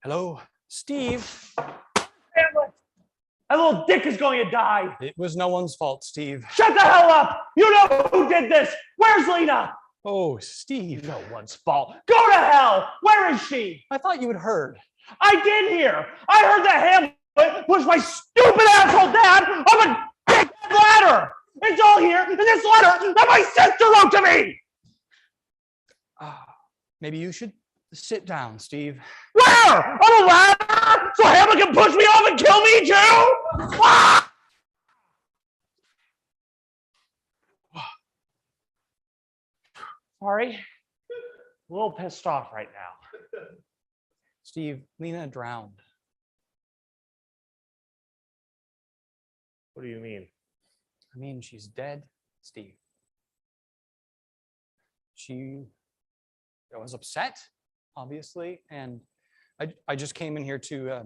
Hello, Steve. Hamlet, that little dick is going to die. It was no one's fault, Steve. Shut the hell up! You know who did this! Where's Lena? Oh, Steve. No one's fault. Go to hell! Where is she? I thought you had heard. I did hear. I heard that Hamlet pushed my stupid asshole dad up a big ladder. It's all here in this letter that my sister wrote to me. Maybe you should sit down, Steve. Where? On a ladder? So Hamlet can push me off and kill me too? Ah! Sorry. A little pissed off right now. Steve, Lena drowned. What do you mean? I mean, she's dead, Steve. She was upset, obviously, and I just came in here to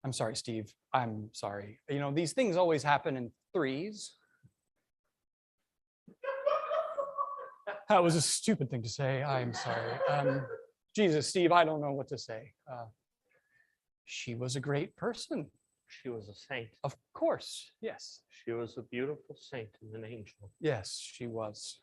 I'm sorry, Steve. I'm sorry. You know, these things always happen in threes. That was a stupid thing to say. I'm sorry. Jesus, Steve, I don't know what to say. She was a great person. She was a saint. Of course, yes. She was a beautiful saint and an angel. Yes, she was.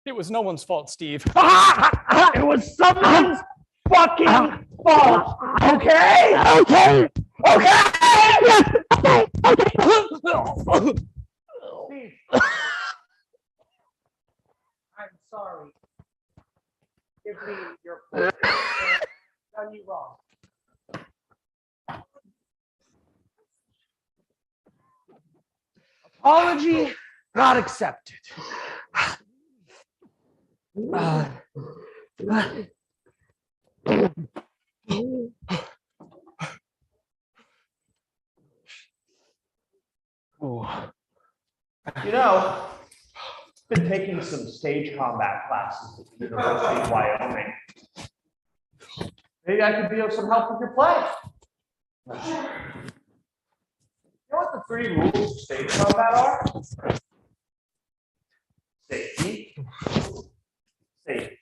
It was no one's fault, Steve. It was someone's fucking fault. Okay? Okay. Okay. Steve. I'm sorry. Give me your phone. Done you wrong. Apology not accepted. You know, I've been taking some stage combat classes at the University of Wyoming. Maybe I could be of some help with your play. You know what the 3 rules of stage combat are? Safety. Safety.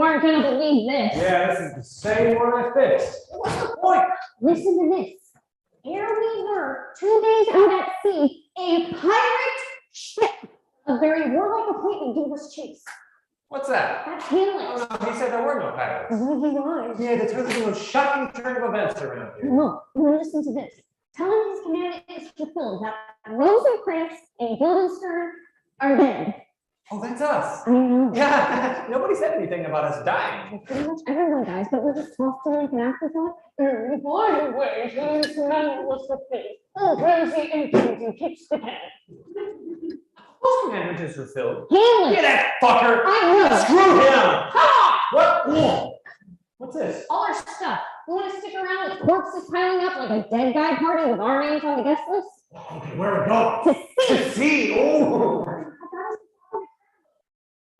aren't gonna believe this. Yeah, this is the same one I fixed. What's the point? Listen to this. Here we were, 2 days out at sea, a pirate ship. A very warlike appointment gave us chase. What's that? That's Hamlet. Oh, no, he said there were no pirates. He lied. Yeah, the turns the most shocking turn of events around here. Look, listen to this. Telling his command is fulfilled that Rosencrantz and Guildenstern are dead. Oh, that's us. I know. Yeah, nobody said anything about us dying. Pretty much everyone dies, but we just tossed to like an afterthought. By the way, his command was fulfilled. Oh, crazy infantry kicks the can. Whose commandment is fulfilled? Hamlet. Get that fucker! I know. Screw him! Ha! What? Whoa. What's this? All our stuff. You want to stick around with corpses piling up like a dead guy party with our names on the guest list? Okay, where are we going? To see. Oh.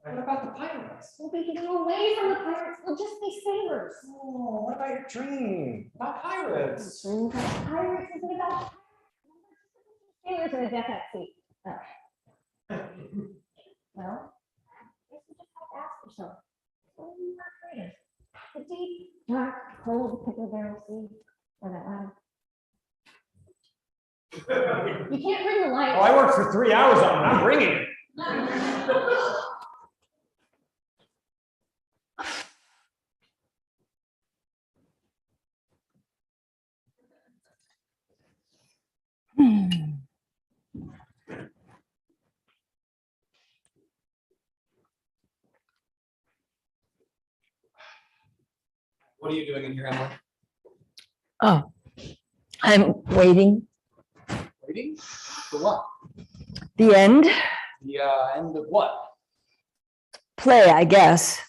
What about the pirates? We'll be getting away from the pirates. We'll just be sailors. Oh, what about your dream? About pirates? Pirates isn't about sailors in a death at sea. Well, I guess we just have to ask yourself, what are you afraid of? The deep, dark, cold pickle barrel sea, or that ladder? You can't bring the light. Oh, I worked for 3 hours on it. I'm bringing it. What are you doing in here, Emily? Oh, I'm waiting. Waiting? For what? The end. The end of what? Play, I guess.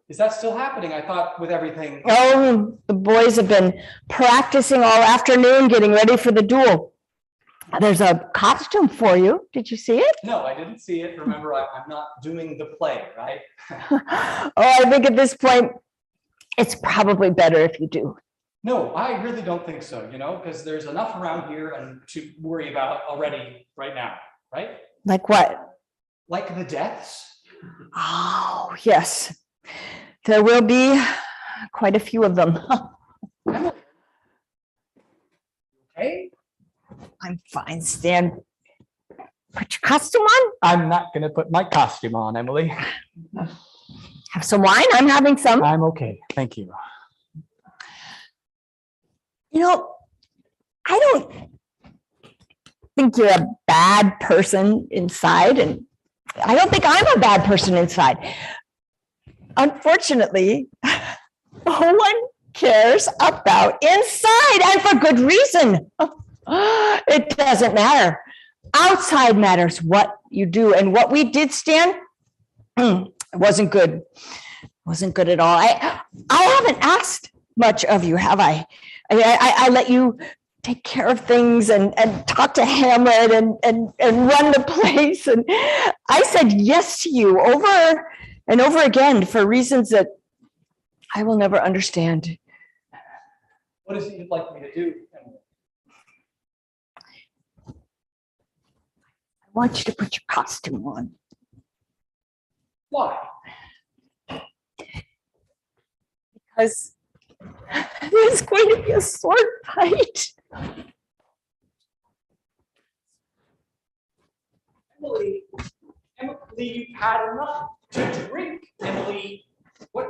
Is that still happening? I thought with everything. Oh, the boys have been practicing all afternoon, getting ready for the duel. There's a costume for you. Did you see it? No, I didn't see it. Remember, I'm not doing the play, right? Oh, I think at this point, it's probably better if you do. No, I really don't think so, because there's enough around here and to worry about already right now, right? Like what? Like the deaths? Oh, yes. There will be quite a few of them. Okay? I'm fine, Stan. Put your costume on? I'm not going to put my costume on, Emily. Have some wine? I'm having some. I'm okay. Thank you. You know, I don't think you're a bad person inside, and I don't think I'm a bad person inside. Unfortunately, no one cares about inside, and for good reason. It doesn't matter. Outside matters what you do, and what we did, Stan, it wasn't good. It wasn't good at all. I haven't asked much of you, have I? I let you take care of things and talk to Hamlet and run the place. And I said yes to you over and over again for reasons that I will never understand. What is it you'd like me to do, Emily? I want you to put your costume on. Why? Because there's going to be a sword fight. Emily, you've had enough to drink. Emily, what?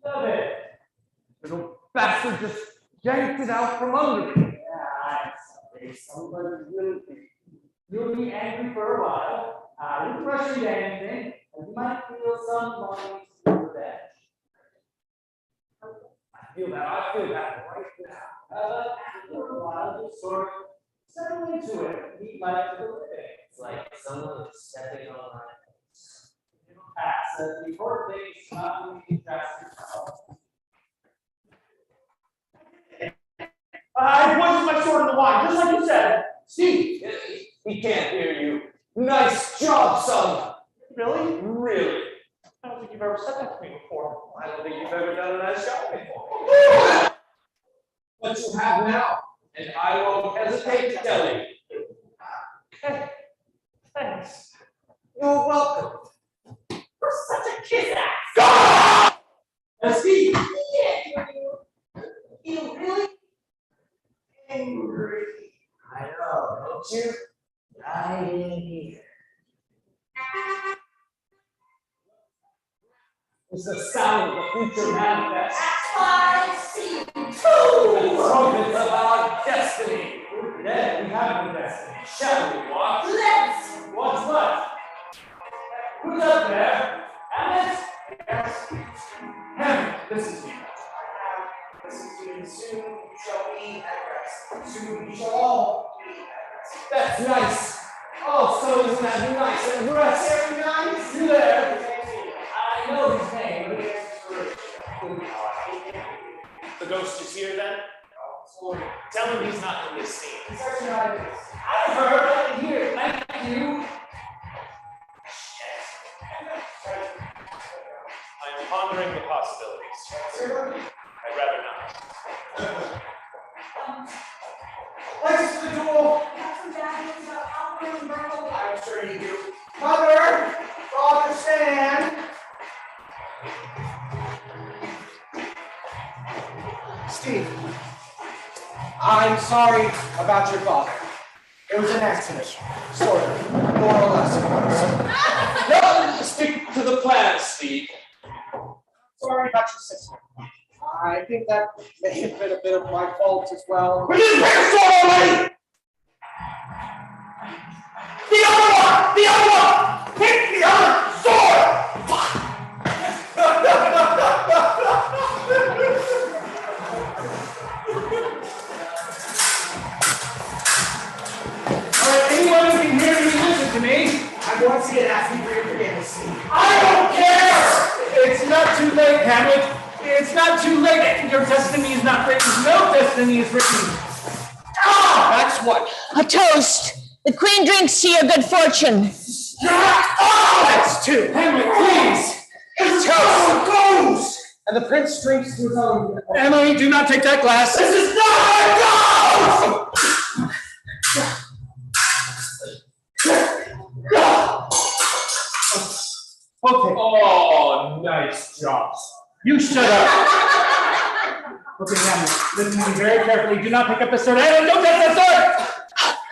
Love it. Little bastard just yanked it out from under me. Yeah, somebody's really be angry for a while. I didn't rush into anything, and you might feel some longing to revenge. I feel that right now. But after a while, you sort of settle into it, meet life for the living. It's like someone is stepping on my face. It'll pass, and before things not really drastic. I poisoned my sword in the wine, just like you said. Steve, he can't hear you. Nice job, son. Really? Really. I don't think you've ever said that to me before. I don't think you've ever done a nice job before. What you have now, and I won't hesitate to tell you. Okay. Thanks. You're welcome. You're such a kiss ass. God! Steve! You really angry. I know, don't you? Right in here. It's the sound of the future manifest. I see you The too. trumpets of our destiny. Then we have no destiny. Shall we watch? Let's. What's what? Who's up there? Hamlet? Yes. Hamlet, listen to me. Listen to me. Soon you shall be at rest. Soon you shall all be at rest. That's nice. Oh, so isn't that nice and rest? Very nice. You there? I know his name, but it's The ghost is here then? Tell him he's not in this scene. I've heard right here. Thank you. I am pondering the possibilities. I'd rather not. Thanks for the duel. I'm sure you do. Mother, Father Stan. Steve, I'm sorry about your father. It was an accident, sort of, more or less. No, stick to the plan, Steve. Sorry about your sister. I think that may have been a bit of my fault as well. We didn't pick a sword already! The other one! The other one! Pick the other sword! Alright, anyone who can hear me, listen to me. I'm once again asking for your forgiveness, Steve. I don't care! It's not too late, Hamlet. It's not too late. Your destiny is not written. No destiny is written. Ah! That's what. A toast. The queen drinks to your good fortune. Ah! That's two. Hamlet, please. It's how it goes. And the prince drinks to his own. Emily, do not take that glass. This is not how it goes! Okay. Oh, nice job. You shut up. Okay, Hamlet, listen to me very carefully. Do not pick up the sword. Hamlet, don't touch that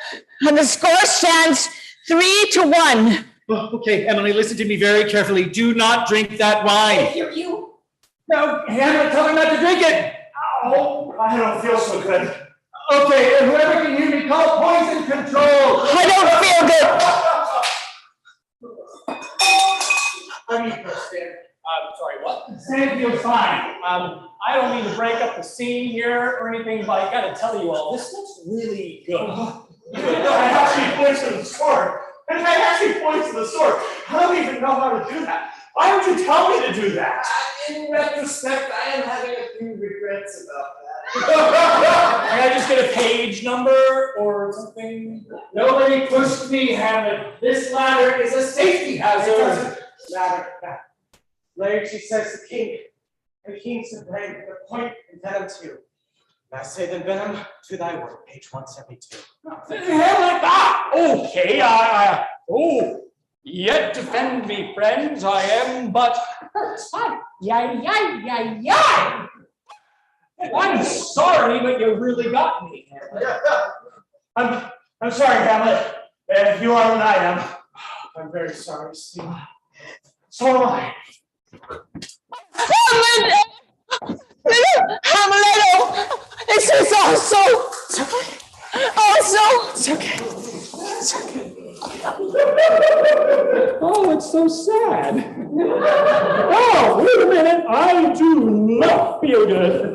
sword! And the score stands 3-1. Okay, Emily, listen to me very carefully. Do not drink that wine. You. No, Hamlet, tell him not to drink it. Oh, I don't feel so good. Okay, and whoever can hear me, call poison control. I don't feel good. I mean, Stan. Sorry, what? Stan feels fine. I don't mean to break up the scene here or anything, but I gotta tell you all, this looks really good. I actually poisoned the sword. And I actually poisoned the sword. I don't even know how to do that. Why would you tell me to do that? In retrospect, I am having a few regrets about that. Can I just get a page number or something? Nobody pushed me, Hamlet. This ladder is a safety hazard. It doesn't matter. Laertes says the king, and kings have reigned with a point and venom too. And I say then venom to thy word, page 172. Hamlet, okay, oh, yet defend me, friends, I am but hurt. I'm sorry, but you really got me, Hamlet. I'm sorry, Hamlet. If you are what I am, I'm very sorry, Steve. So am I. Hamleto! This is also. It's okay. It's okay. It's okay. Oh, it's so sad. Oh, wait a minute. I do not feel good.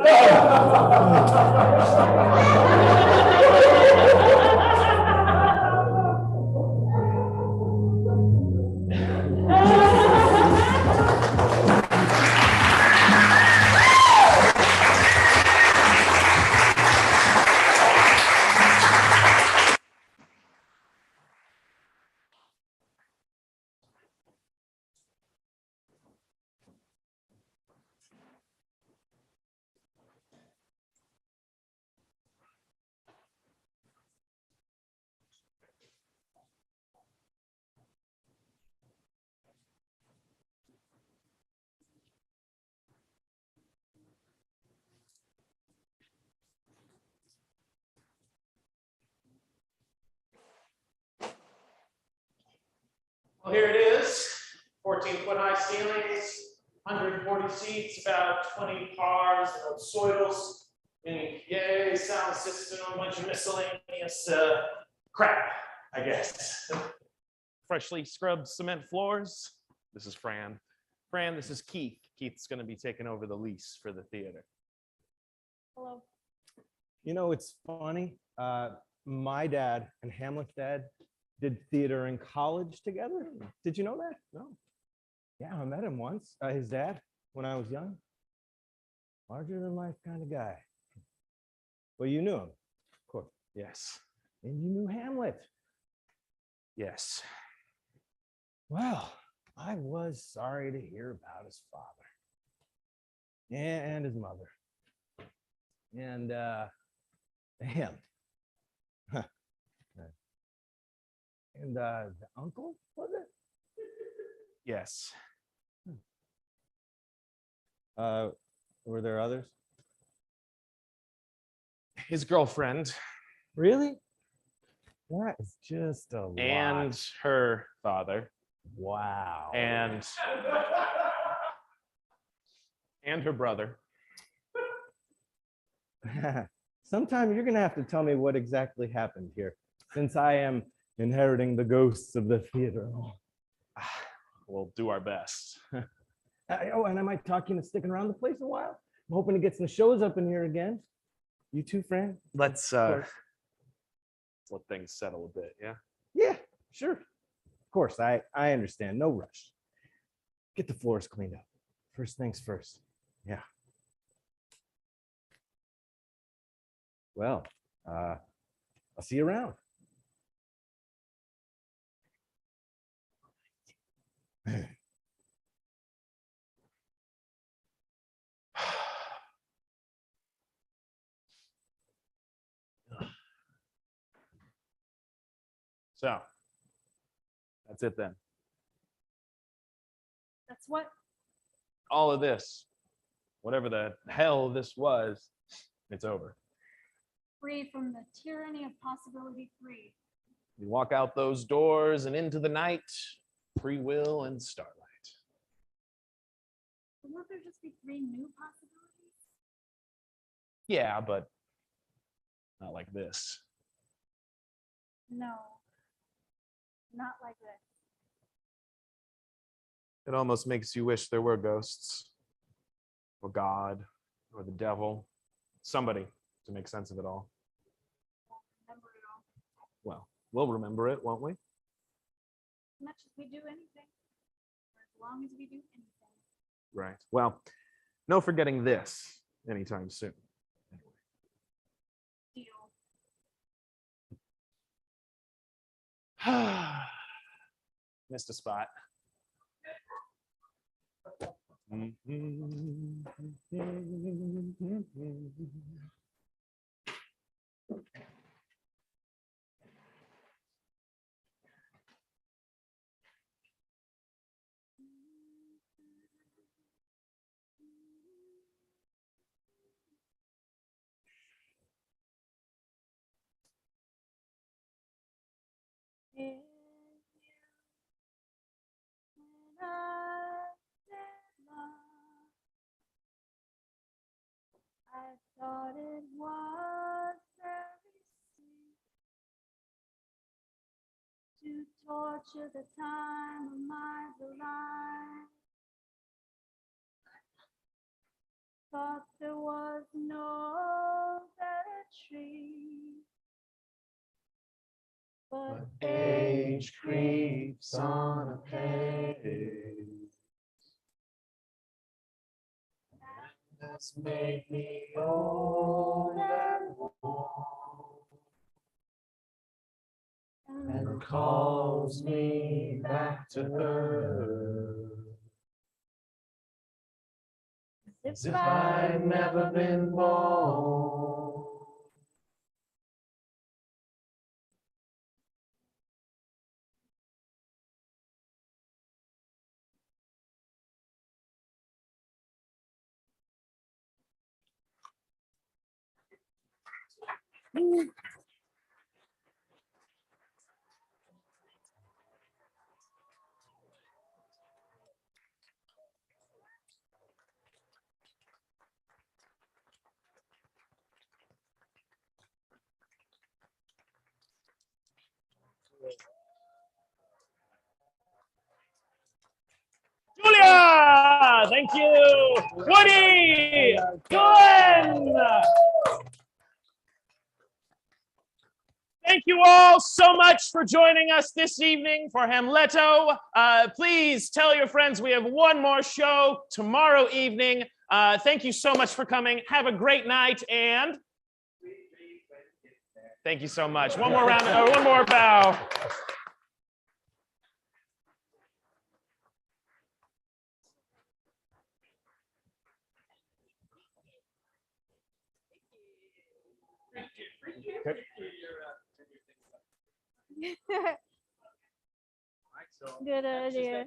Well, here it is. 14-foot high ceilings, 140 seats, about 20 cars, no soils, any yay, sound system, a bunch of miscellaneous crap, I guess. Freshly scrubbed cement floors. This is Fran. Fran, this is Keith. Keith's going to be taking over the lease for the theater. Hello. You know, it's funny. My dad and Hamlet's dad did theater in college together. Did you know that? No. Yeah, I met him once. His dad, when I was young. Larger than life kind of guy. Well, you knew him, of course. Yes. And you knew Hamlet. Yes. Well, I was sorry to hear about his father. And his mother. And him. And the uncle, was it? Yes. Were there others? His girlfriend. Really? That is just a lot. And her father. Wow. And her brother. Sometime you're gonna have to tell me what exactly happened here, since I am inheriting the ghosts of the theater. We'll do our best. Oh, and I might talk you into sticking around the place a while. I'm hoping to get some shows up in here again. You too, Fran? Let's let things settle a bit, yeah? Yeah, sure. Of course, I understand. No rush. Get the floors cleaned up. First things first. Yeah. Well, I'll see you around. So, that's it then. That's what? All of this, whatever the hell this was, it's over. Free from the tyranny of possibility free. You walk out those doors and into the night, free will and starlight. Won't there just be 3 new possibilities? Yeah, but not like this. No, not like this. It almost makes you wish there were ghosts, or God, or the devil, somebody to make sense of it all. Remember it all. Well, we'll remember it, won't we? As much as we do anything, or as long as we do anything. Right. Well, no forgetting this anytime soon. Deal. Missed a spot. I thought it was very sweet to torture the time of my life. Thought there was no better tree, but Age creeps on a pace. That's made me old and worn, and calls me back to her. As if I'd never been born. Julia, thank you. Woody, Glenn. Thank you all so much for joining us this evening for Hamleto. Please tell your friends we have one more show tomorrow evening. Thank you so much for coming. Have a great night, and thank you so much. One more round, or one more bow. Good idea.